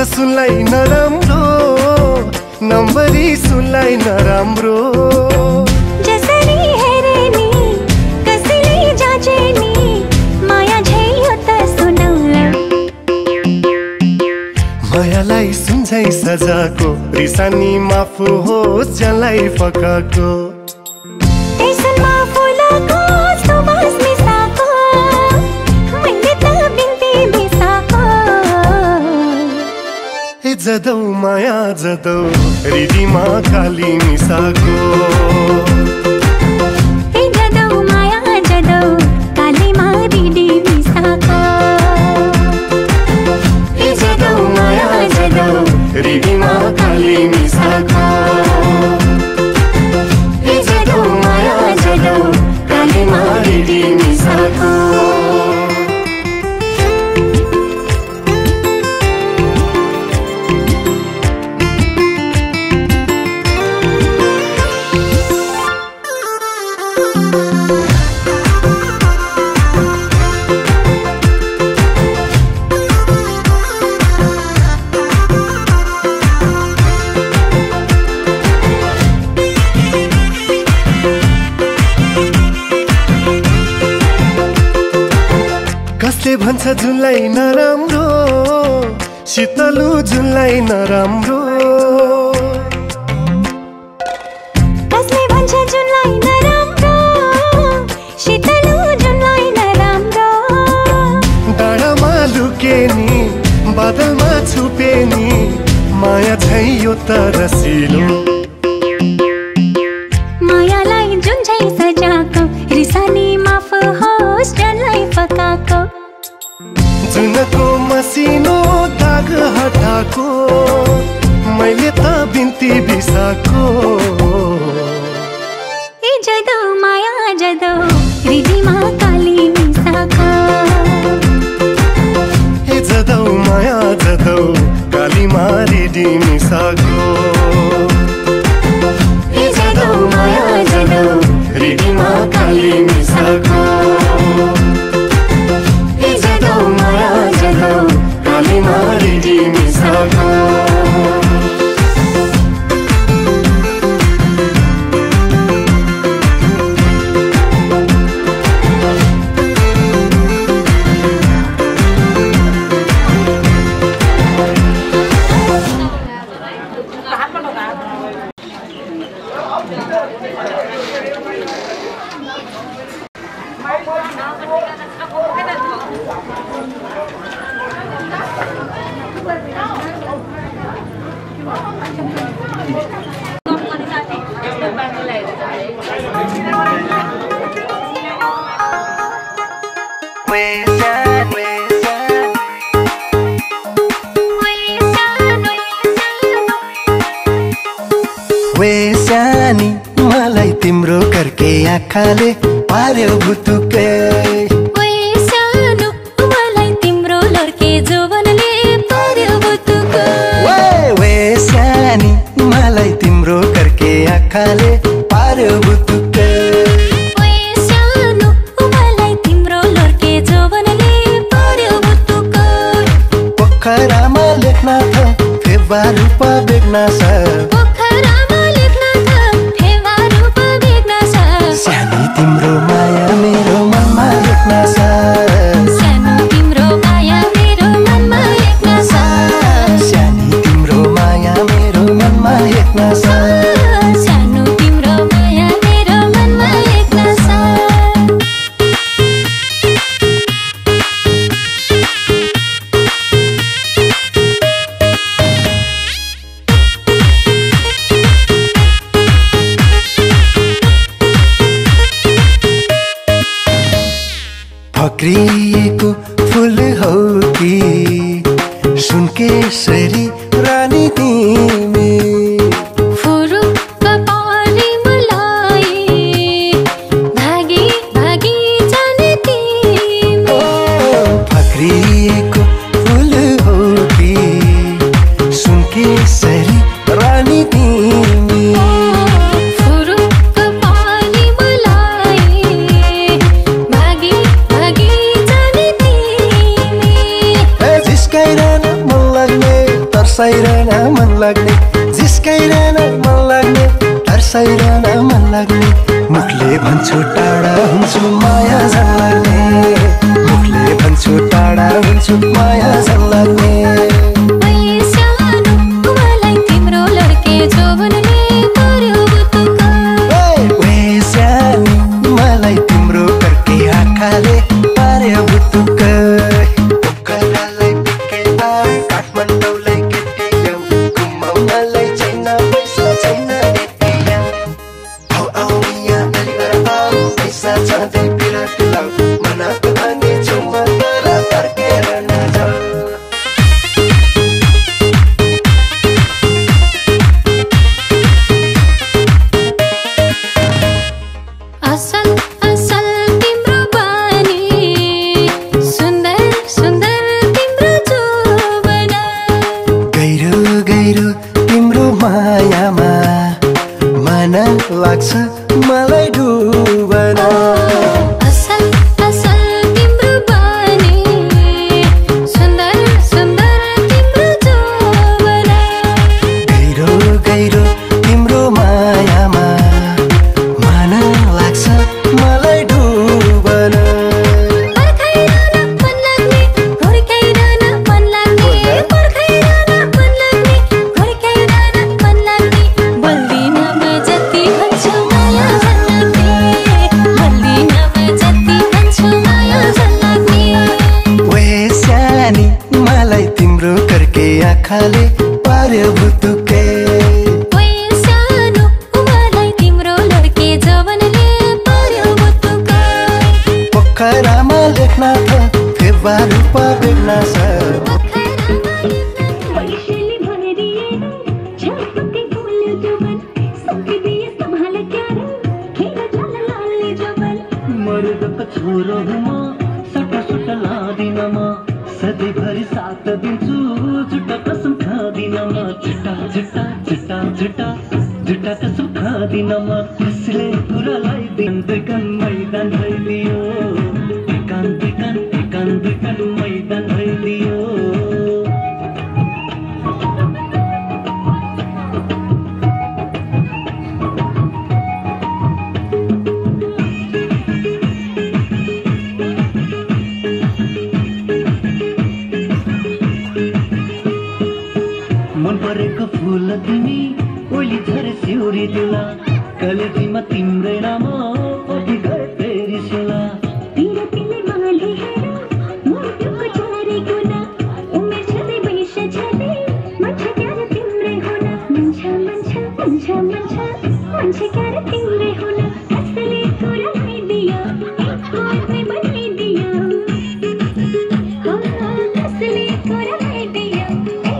सुनलाई नराम्रो नम्बरी सुनलाई नराम्रो जसरी हेरे नि कसैले जाचे नि माया झै हो त सुनौला मायालाई सुन झै सजाको रिसानी माफ होस् जसलाई फकाको त्यसमा फुलको सुवास मिसाको मैले त बिन्ती बिसाको ए जदौ माया जदौ हृदयमा काली मिसाको ए जदौ माया जदौ कालीमा हृदय मिसाको ए जदौ माया जदौ हृदयमा काली मिसाको ए जदौ माया जदौ कालीमा हृदय मिसाको कसले भन्छ जुनलाई नराम्रो शीतलु जुनलाई नराम्रो कसले भन्छ जुनलाई नराम्रो शीतलु जुनलाई नराम्रो डाँडामा लुके नि बादलमा छुपे नि माया छै यो त रसिलो मायालाई जुन झै सजाको रिसानी माफ होस् जसलाई फकाको जुनको मसिनो दाग हटाको मैले त बिन्ती बिसाको ए जदौ माया जदौ हृदयमा काली मिसाको ए जदौ माया जदौ कालीमा हृदय मिसाको ए जदौ माया जदौ हृदयमा काली मिसाको ए जदौ माया जदौ कालीमा हृदय मिसाको वेसानी मलाई तिम्रो करके आँखाले पार्यो भुतुकै ओए सानो मलाई तिम्रो लड्के जोवनले पार्यो भुतुकै वेसानी मलाई तिम्रो करके आँखाले पार्यो भुतुकै ओए सानो मलाई तिम्रो लड्के जोवनले पार्यो भुतुकै पोखरामा लेख्न थ फेवा रूप बेग्ना छ पोखरामा लेख्न थ फेवा रूप बेग्ना छ सानी तिम्रो माया मेरो मनमा लेख्न छ सानो तिम्रो माया मेरो मनमा लेख्न छ सानी तिम्रो माया मेरो मनमा लेख्न छ सानो तिम्रो माया मेरो मनमा लेख्न छ फक्रिएको फुल हौ कि सुनकेसरी रानी तिमी फुरुक्क पारी मलाई भागी भागी जाने तिमी फक्रिएको फुल हौ कि सुनकेसरी रानी तिमी फुरुक्क पारी मलाई भागी भागी जाने तिमी जिस्काइरहन मन लाग्ने तर्साइरहन मन लाग्ने जिस्काइरहन मन लाग्ने तर्साइरहन मन लाग्ने मुखले भन्छु टाढा हुन्छु माया झन् लाग्ने मुखले भन्छु टाढा हुन्छु माया झन् लाग्ने ओए सानो जोवनले पर्यो बुतुका वेस्यानी मलाई तिम्रो कर्के आँखाले पार्यो बुतुका पोखरालाई बिकेला काठमाडौँलाई केटियौ घुमाउनलाई छैन पैसा छैन एटिएम आउ यहाँ अलिअर आऊ पैसा छँदै बिराट लाऊ मनाको धनी छु म तर फर्केर नजाऊ असल असल तिम्रो बानी सुन्दर सुन्दर तिम्रो जोवन गहिरो गहिरो तिम्रो मायामा मन लाग्छ मलाई डुबन असल असल तिम्रो बानी सुन्दर सुन्दर तिम्रो जोवन गहिरो गहिरो तिम्रो मायामा मन लाग्छ मलाई डुबन पर्खाइरहन मन लाग्ने हुर्काइरहन मन लाग्ने पर्खाइरहन मन लाग्ने हुर्काइरहन मन लाग्ने बल्दिन म जति भन्छु माया झन् लाग्ने बल्दिन म जति भन्छु माया झन् लाग्ने वेस्यानी मलाई तिम्रो कर्के आँखाले पार्यो बुतुके ओइ सानो मलाई तिम्रो लड्के जवनले पर्यो बुतुका पोखरामा लेख्न त फेवा रूपा बेग्ना छ पैसेले भरिदिएन झपके फुल जोवन सकिदिए सम्हाल क्यार खेल चल लाले जोवन मर्दको छोरो हुँ म सटा सुटा लादिन म सधैँभरि साथ दिन्छु झुटा कसम खादिन म झुटा झुटा झुटा झुटा झुटा कसम खादिन म कसले कुरालाई दिन दुईकन मैदान भइदियो एकान दुईकन मैदान भइदियो मन परेको फुल तिमी ओली झरे सिउरी दिला कलेजीमा तिम्रै नाम अघि गए फेरि सिला तिम्रो तिमी माले हेर मुटुको झरे गुना उमेर छँदै वैश छँदै मान्छे क्यार तिम्रै हुन मान्छे क्यार तिम्रै हुन कसले कुरा लगाइदियो एकमै बनाइदियो कसले कुरा लगाइदियो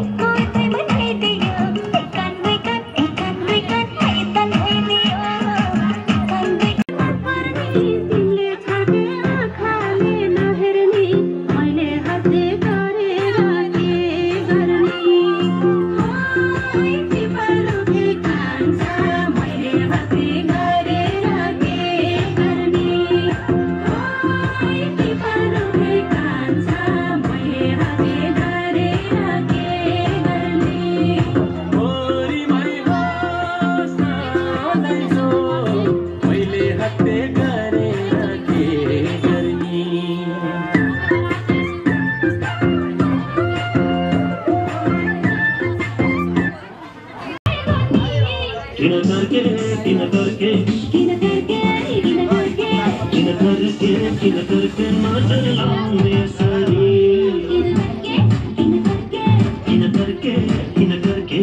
एकमै बनाइदियो एकान दुईकन मैदान भइदियो तिमीले छाडे आँखाले नहेर्ने मैले हातले गरेर के गर्ने तिम्रो के कान्छ मैले हातले गरेर के गर्ने तिम्रो के कान्छ मैले हातले गरेर के गर्ने मोरी मै बस्न जान्छौ मैले हातले गरेर के गर्ने किन करके किन करके नजर लाउने यसरी किन करके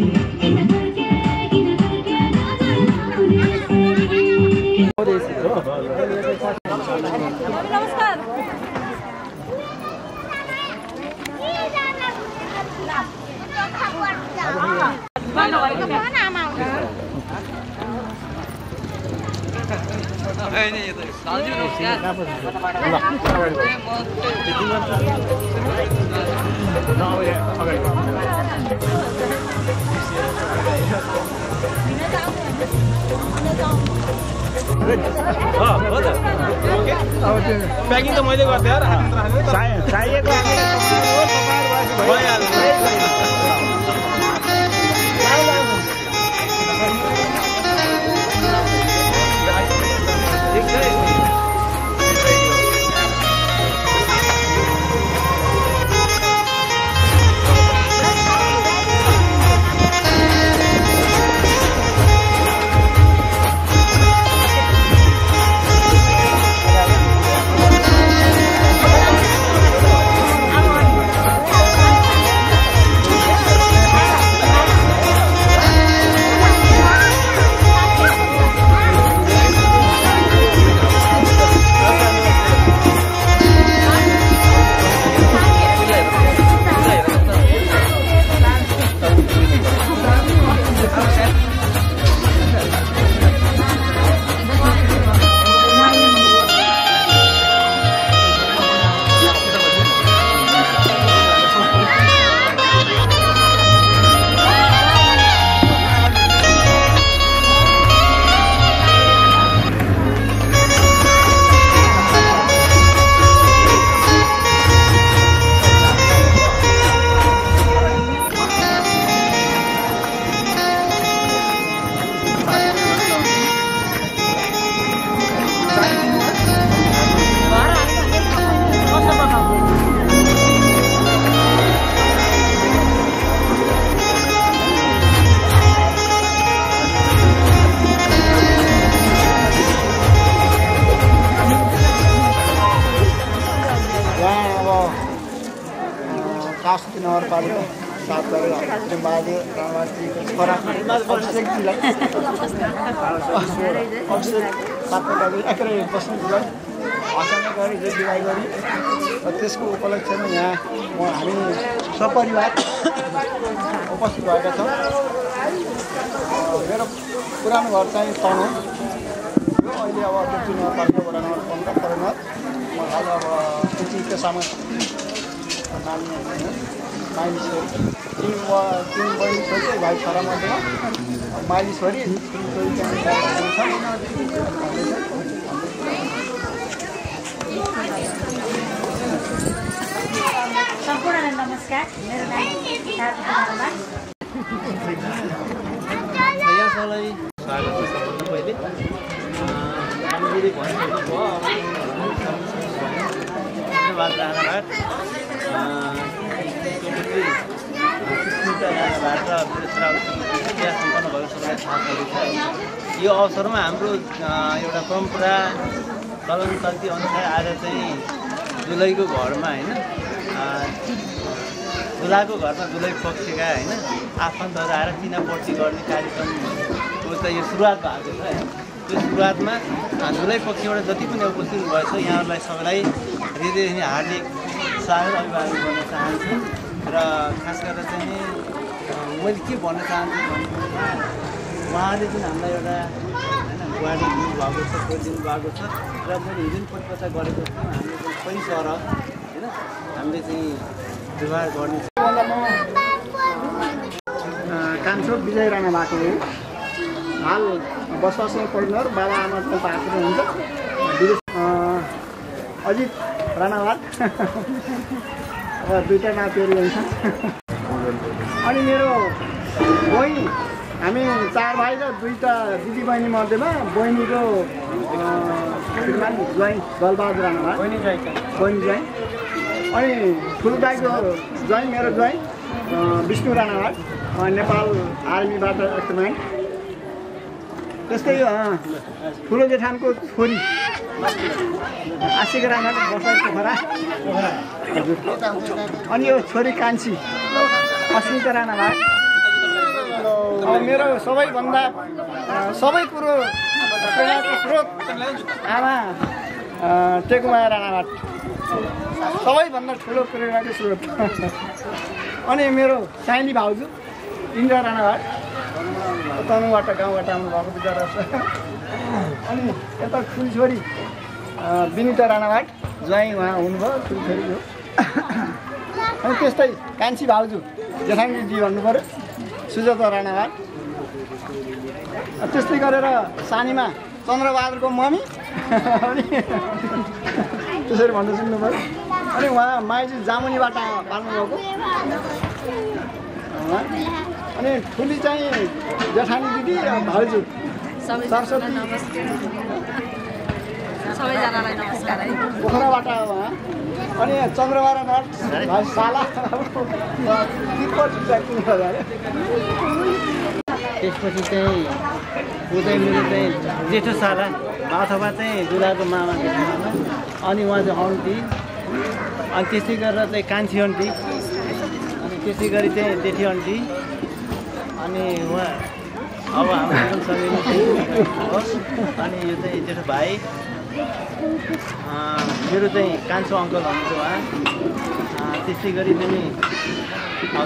प्याकिङ त मैले गर्थे यार चाहिएको 62 नगरपालिका 7 गरेर बहादुर राणावाजीको छोरा अभिषेकजीलाई एकै बस्नुलाई अचानक गरी विवाह गरी त्यसको उपलक्ष्यमा यहाँ हामी सपरिवार उपस्थित भएका छौँ। मेरो पुरानो घर चाहिँ तनहुँ यो अहिले अब त्यो नगरपालिका वडा नम्बर 15 परिणत म आज अब एकछिन पेसामा माइली छोरी तीन बहिनी छोरी भाइ छोरा मध्येमा माइली छोरी सम्पूर्णलाई नमस्कार। मेरो नाम यहाँलाई स्वागत छ सबभन्दा पहिले हामीले भन्नुभएको भयो धन्यवाद राणाघाट राणाघाट र इतिहास सम्पन्न भएको सबैलाई थाहा भएको छ। यो अवसरमा हाम्रो एउटा परम्परा चलन चल्ती अनुसार आज चाहिँ दुलैको घरमा होइन दुलाको घरमा दुलै पक्षका होइन आफन्तहरू आएर चिनापर्ची गर्ने कार्यक्रमको त यो सुरुवात भएको छ होइन। त्यो सुरुवातमा दुलै पक्षबाट जति पनि उपस्थित भएछ यहाँहरूलाई सबैलाई हृदयदेखि हार्दिक स्वागत अभिवादन गर्न चाहन्छु। र खास गरेर चाहिँ मैले के भन्न चाहन्छु भन्दा उहाँले जुन हामीलाई एउटा होइन गुवाहाटी दिनुभएको छ खोलिदिनु भएको छ र मैले हिजो परिपत्र गरेको छु हामीले चाहिँ परिसर होइन हामीले चाहिँ व्यवहार गर्ने कान्छो विजय राणा भएको हो। हाल बसपासँग परिणत बाबा आमाको पाएको हुन्छ अजित राणावाट र दुईवटा नातिहरू हुन्छ। अनि मेरो बहिनी हामी 4 भाइ र 2टा दिदी बहिनी मध्येमा बहिनीको श्रीमान ज्वाइँ दलबहादुर राणावाट बहिनी ज्वाइँ। अनि ठुलो दाइको ज्वाइँ मेरो ज्वाइँ विष्णु राणावाट नेपाल आर्मीबाट कमान्ड। त्यस्तै ठुलो जेठानको छोरी आशिका राणावाट बसाइ पोखरा। अनि यो छोरी कान्छी अस्मिता राणावाट। अब मेरो सबैभन्दा सबै कुरो प्रेरणाको स्रोत आमा टेकुमाया राणावाट सबैभन्दा ठुलो प्रेरणाको स्रोत। अनि मेरो साइली भाउजू इन्द्र राणावाट तनहुँबाट गाउँबाट आउनुभएको बिचरा छ। अनि यता ठुली छोरी विनिता राणावाट ज्वाइँ उहाँ हुनुभयो ठुली छोरी हो। अनि त्यस्तै कान्छी भाउजू जेठाङजी भन्नु पऱ्यो सुजाता राणावाट। त्यस्तै गरेर सानीमा चन्द्रबहादुरको मम्मी अनि त्यसरी भन्दा सुन्नु पऱ्यो। अनि उहाँ माइजी जामुनीबाट पाल्नुभएको। अनि ठुली चाहिँ जेठानी दिदी भाउजू सरस्वती सबैजनालाई नमस्कार है। पोखराबाट उहाँ। अनि चन्द्रबहादुर भाइ साला त्यसपछि चाहिँ उदय मेरो चाहिँ जेठो साला अथवा चाहिँ दुलाको मामाको मामा। अनि उहाँ चाहिँ अन्टी। अनि त्यसै गरेर चाहिँ कान्छी अन्टी। अनि त्यसै गरी चाहिँ जेठी अन्टी। अनि उहाँ अब हाम्रो जीवनसँगै होस्। अनि यो चाहिँ जेठो भाइ मेरो चाहिँ कान्छो अङ्कल हुनुहुन्छ उहाँ। त्यस्तै गरी चाहिँ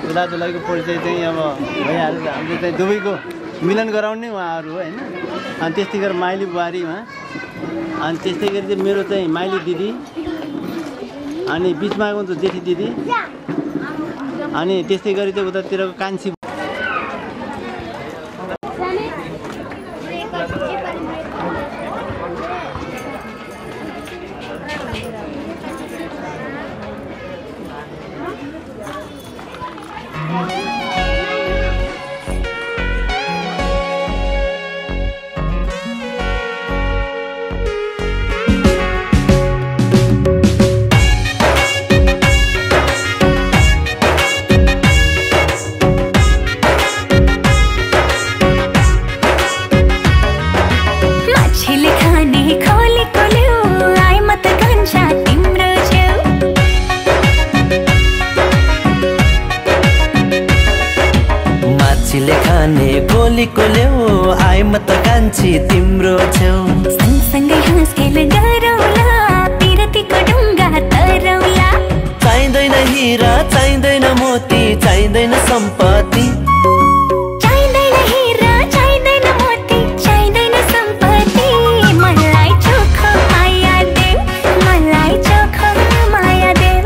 दुला दुलाईको परिचय चाहिँ अब भइहाल्यो। हाम्रो चाहिँ दुवैको मिलन गराउने उहाँहरू होइन। अनि त्यस्तै गरेर माइली बुहारी उहाँ। अनि त्यस्तै गरी चाहिँ मेरो चाहिँ माइली दिदी। अनि बिचमा हुन्छ जेठी दिदी। अनि त्यस्तै गरी चाहिँ उतातिरको कान्छी गोलीको ल्याऊ आए म त कान्छी तिम्रो छेउ सँगसँगै हाँस खेल गरौला पिरतीको ढुङ्गा तरौला चाहिँदैन हिरा चाहिँदैन मोती चाहिँदैन सम्पत्ति चाहिँदैन हिरा चाहिँदैन मोती चाहिँदैन सम्पत्ति मलाई चोखो माया देऊ मलाई चोखो माया देऊ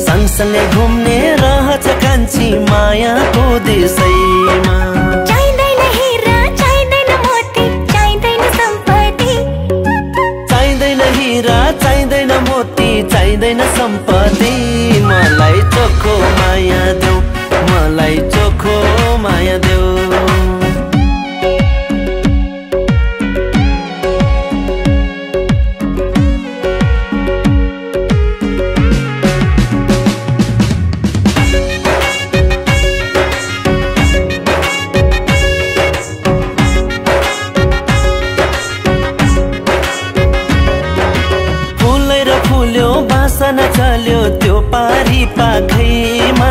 सँगसँगै घुम्ने रहछ कान्छी मायाको देशैमा चाहिँदैन हिरा चाहिँदैन मोती चाहिँदैन सम्पत्ति चाहिँदैन हिरा चाहिँदैन मोती चाहिँदैन सम्पत्ति मलाई चोखो माया देऊ मलाई चोखो माया देऊ चल्यो त्यो पारी पाखैमा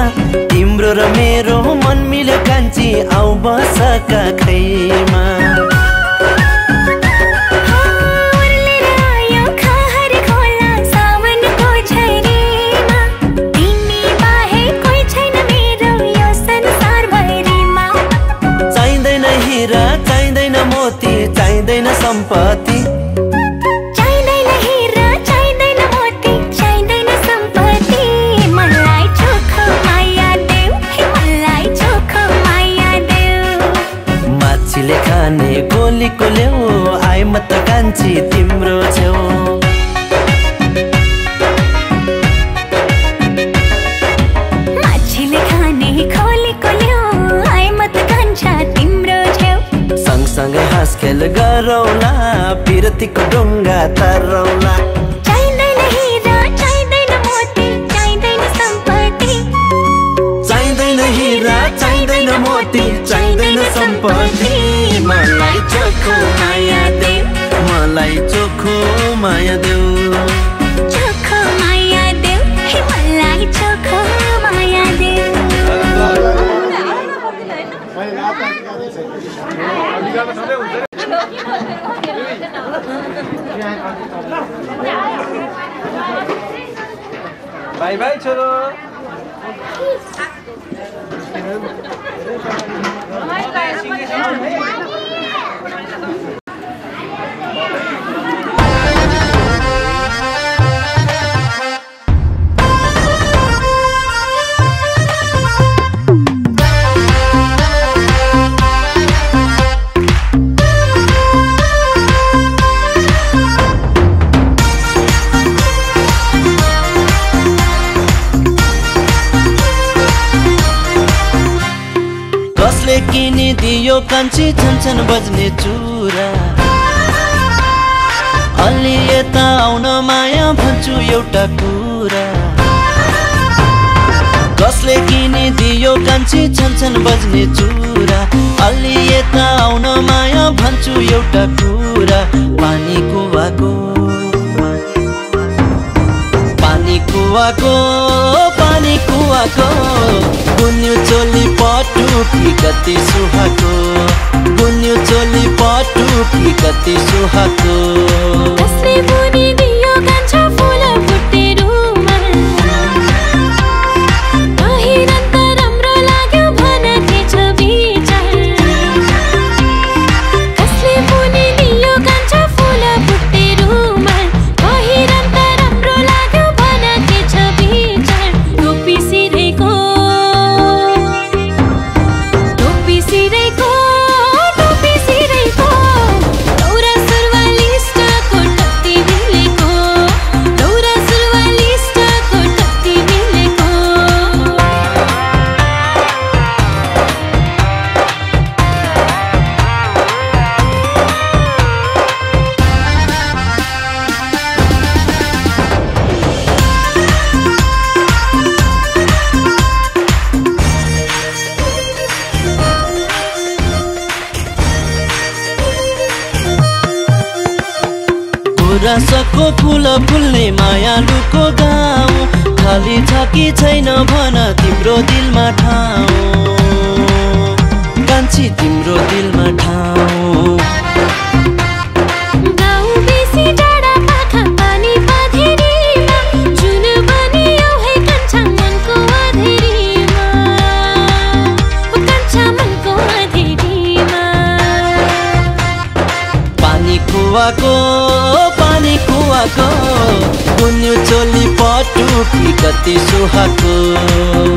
तिम्रो र मेरो मन मिल्यो कान्छी आउ बस काखैमा चाहिँदैन हिरा चाहिँदैन मोती चाहिँदैन सम्पत्ति खाने गोलीको ल्याऊ आए म त कान्छी तिम्रो छेउ माछीले खाने गोलीको ल्याऊ आए म त कान्छा तिम्रो छेउ सँगसँगै हाँस खेल गरौला पिरतीको ढुङ्गा तरौला चाहिँदैन हिरा चाहिँदैन मोती चाहिँदैन सम्पत्ति चाहिँदैन हिरा चाहिँदैन मोती चाहिँदैन सम्पत्ति मलाई चोखो माया देऊ मलाई चोखो माया देऊ चोखो माया देऊ मलाई चोखो माया देऊ बाई बाई छोरो किनिदियो कान्छी छन्छन बज्ने चुरा अलि यता आउन माया भन्छु एउटा कुरा कसले किनिदियो कान्छी छन्छन बज्ने चुरा अलि यता आउन माया भन्छु एउटा कुरा पानी कुवाको गुन्यु चोली पटुकी कति सुहाको गुन्यु चोली पटुकी कति सुहाको कसले बुनिदियो कान्छा फुल फुटे रुमाल पहिरन त राम्रो लाग्यो भन के छ विचार कसले बुनिदियो कान्छा फुल फुटे रुमाल पहिरन त राम्रो लाग्यो भन के छ विचार टोपी सिरे गुराँसको फुल फुल्ने मायालुको गाउँ खाली छ कि छैन भन तिम्रो दिलमा ठाउँ कान्छी तिम्रो दिलमा ठाउँ गाउँ बेसी टाढा पाखा पानी पाथेरीमा जुन बनियो है कान्छा मनको अधेरीमा कान्छा मनको अधेरीमा पानी कुवाको गुन्यु चोली पटुकी कति सुहाको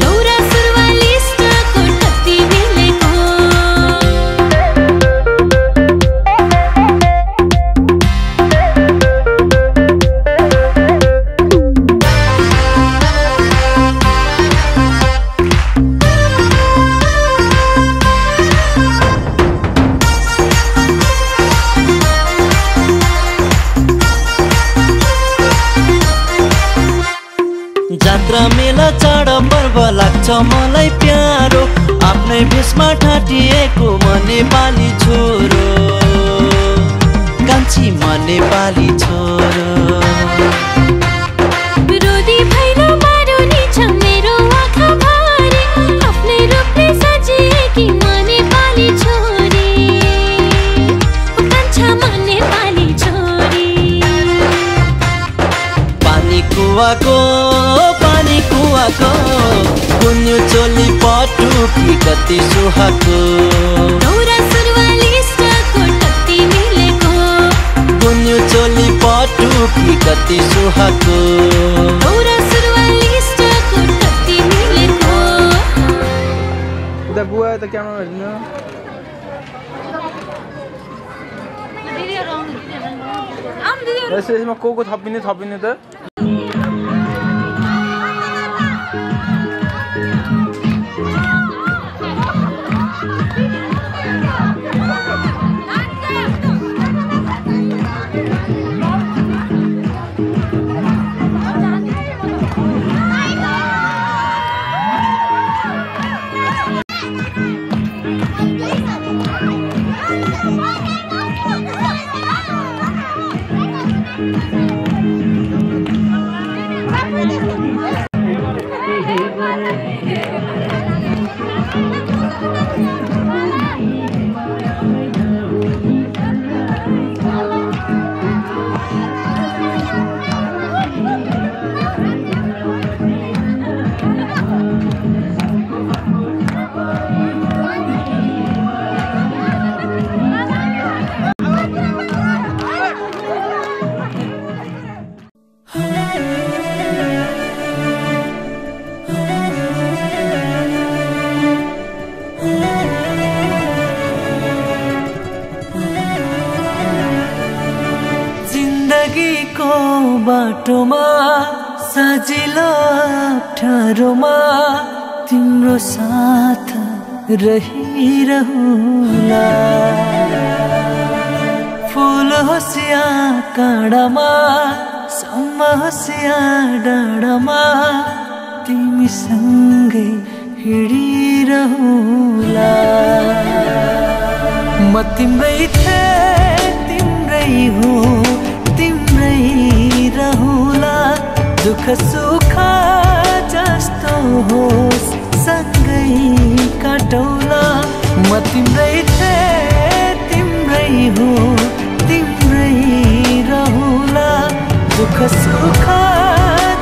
दौरा सुरुवाली स्टको कति मिलेको जात्रा मेला चाड पर्व लाग्छ मलाई प्यारो आफ्नै भेषमा ठाटिएको म नेपाली छोरो कान्छी म नेपाली छोरो रोदी भैलो मारुनी छ मेरो आँखा भरि आफ्नै रूपले सजिएकी म नेपाली छोरी कान्छा म नेपाली छोरी पानी कुवाको गुन्यु चोली पटुकी कति सुहाको दौरा सुरुवाली स्टको कति मिलेको गुन्यु चोली पटुकी कति सुहाको दौरा सुरुवाली स्टको कति मिलेको उता बुवा त क्यामेरा हेर्नु यसमा को थपिने त बाटोमा सजिलो अप्ठ्यारोमा तिम्रो साथ रहिरहुला फूल होसिया काँडामा सम्म होसिया डाँडामा तिमीसँगै हिँडिरहुला म तिम्रै थिएँ तिम्रै हो तिम्रै रहुला दुःख सुख जस्तो होस् सँगै काटौला म तिम्रै थिएँ तिम्रै हो तिम्रै रहुला दुःख सुख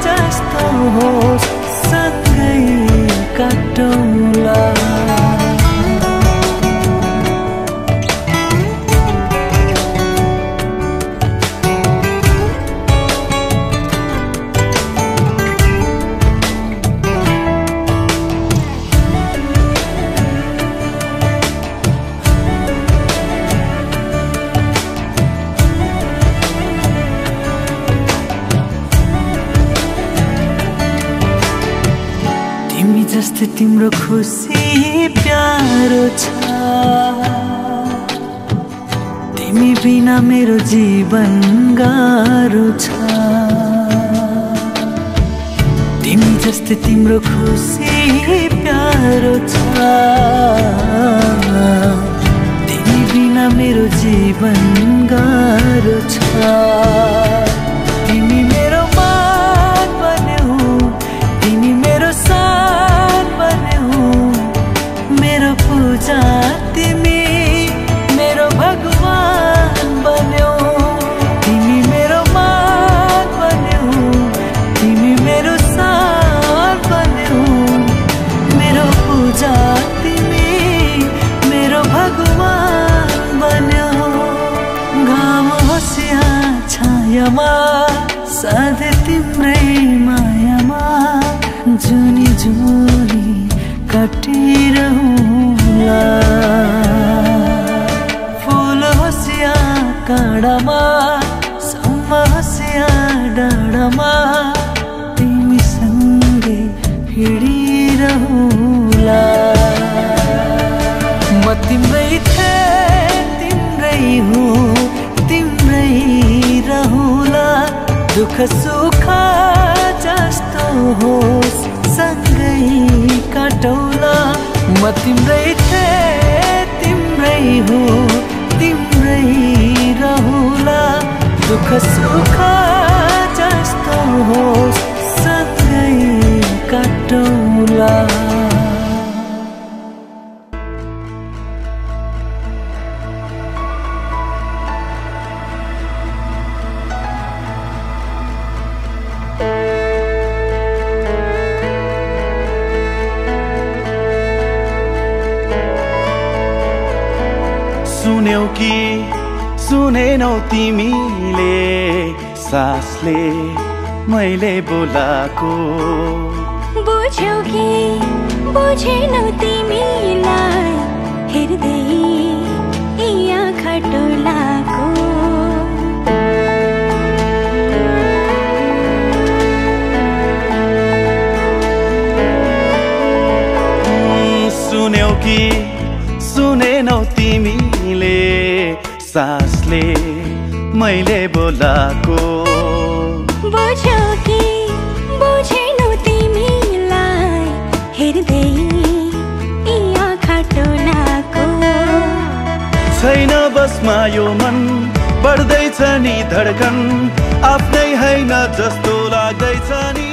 जस्तो होस् सँगै काटौला जस्तै तिम्रो खुसी प्यारो छ तिमी बिना मेरो जीवन गाह्रो छ तिमी जस्तै तिम्रो खुसी प्यारो छ तिमी बिना मेरो जीवन गाह्रो छ मायामा सधैँ तिम्रै मायामा जुनी जुनी कटिरहँला फुल होसिया काँडामा सम्म होसिया डाँडामा तिमीसँगै हिँडिरहँला म तिम्रै थिएँ तिम्रै हुँ तिम्रै रहँला दुःख सुख जस्तो होस् सँगै काटौँला म तिम्रै थिएँ तिम्रै हुँ तिम्रै रहँला दुःख सुख जस्तो होस् सँगै काटौँला सुन्यौ कि सुनेनौ तिमीले सासले मैले बोलाको बुझ्यौ कि बुझेनौ तिमीलाई हेर्दै यी आँखा टोलाको सुन्यौ कि सुनेनौ तिमीले सासले मैले बोलाको बुझ्यौ कि बुझेनौ तिमीलाई हेर्दै यी आँखा टोलाको छैन बसमा यो मन बढ्दैछ नि धड्कन आफ्नै होइन जस्तो लाग्दैछ नि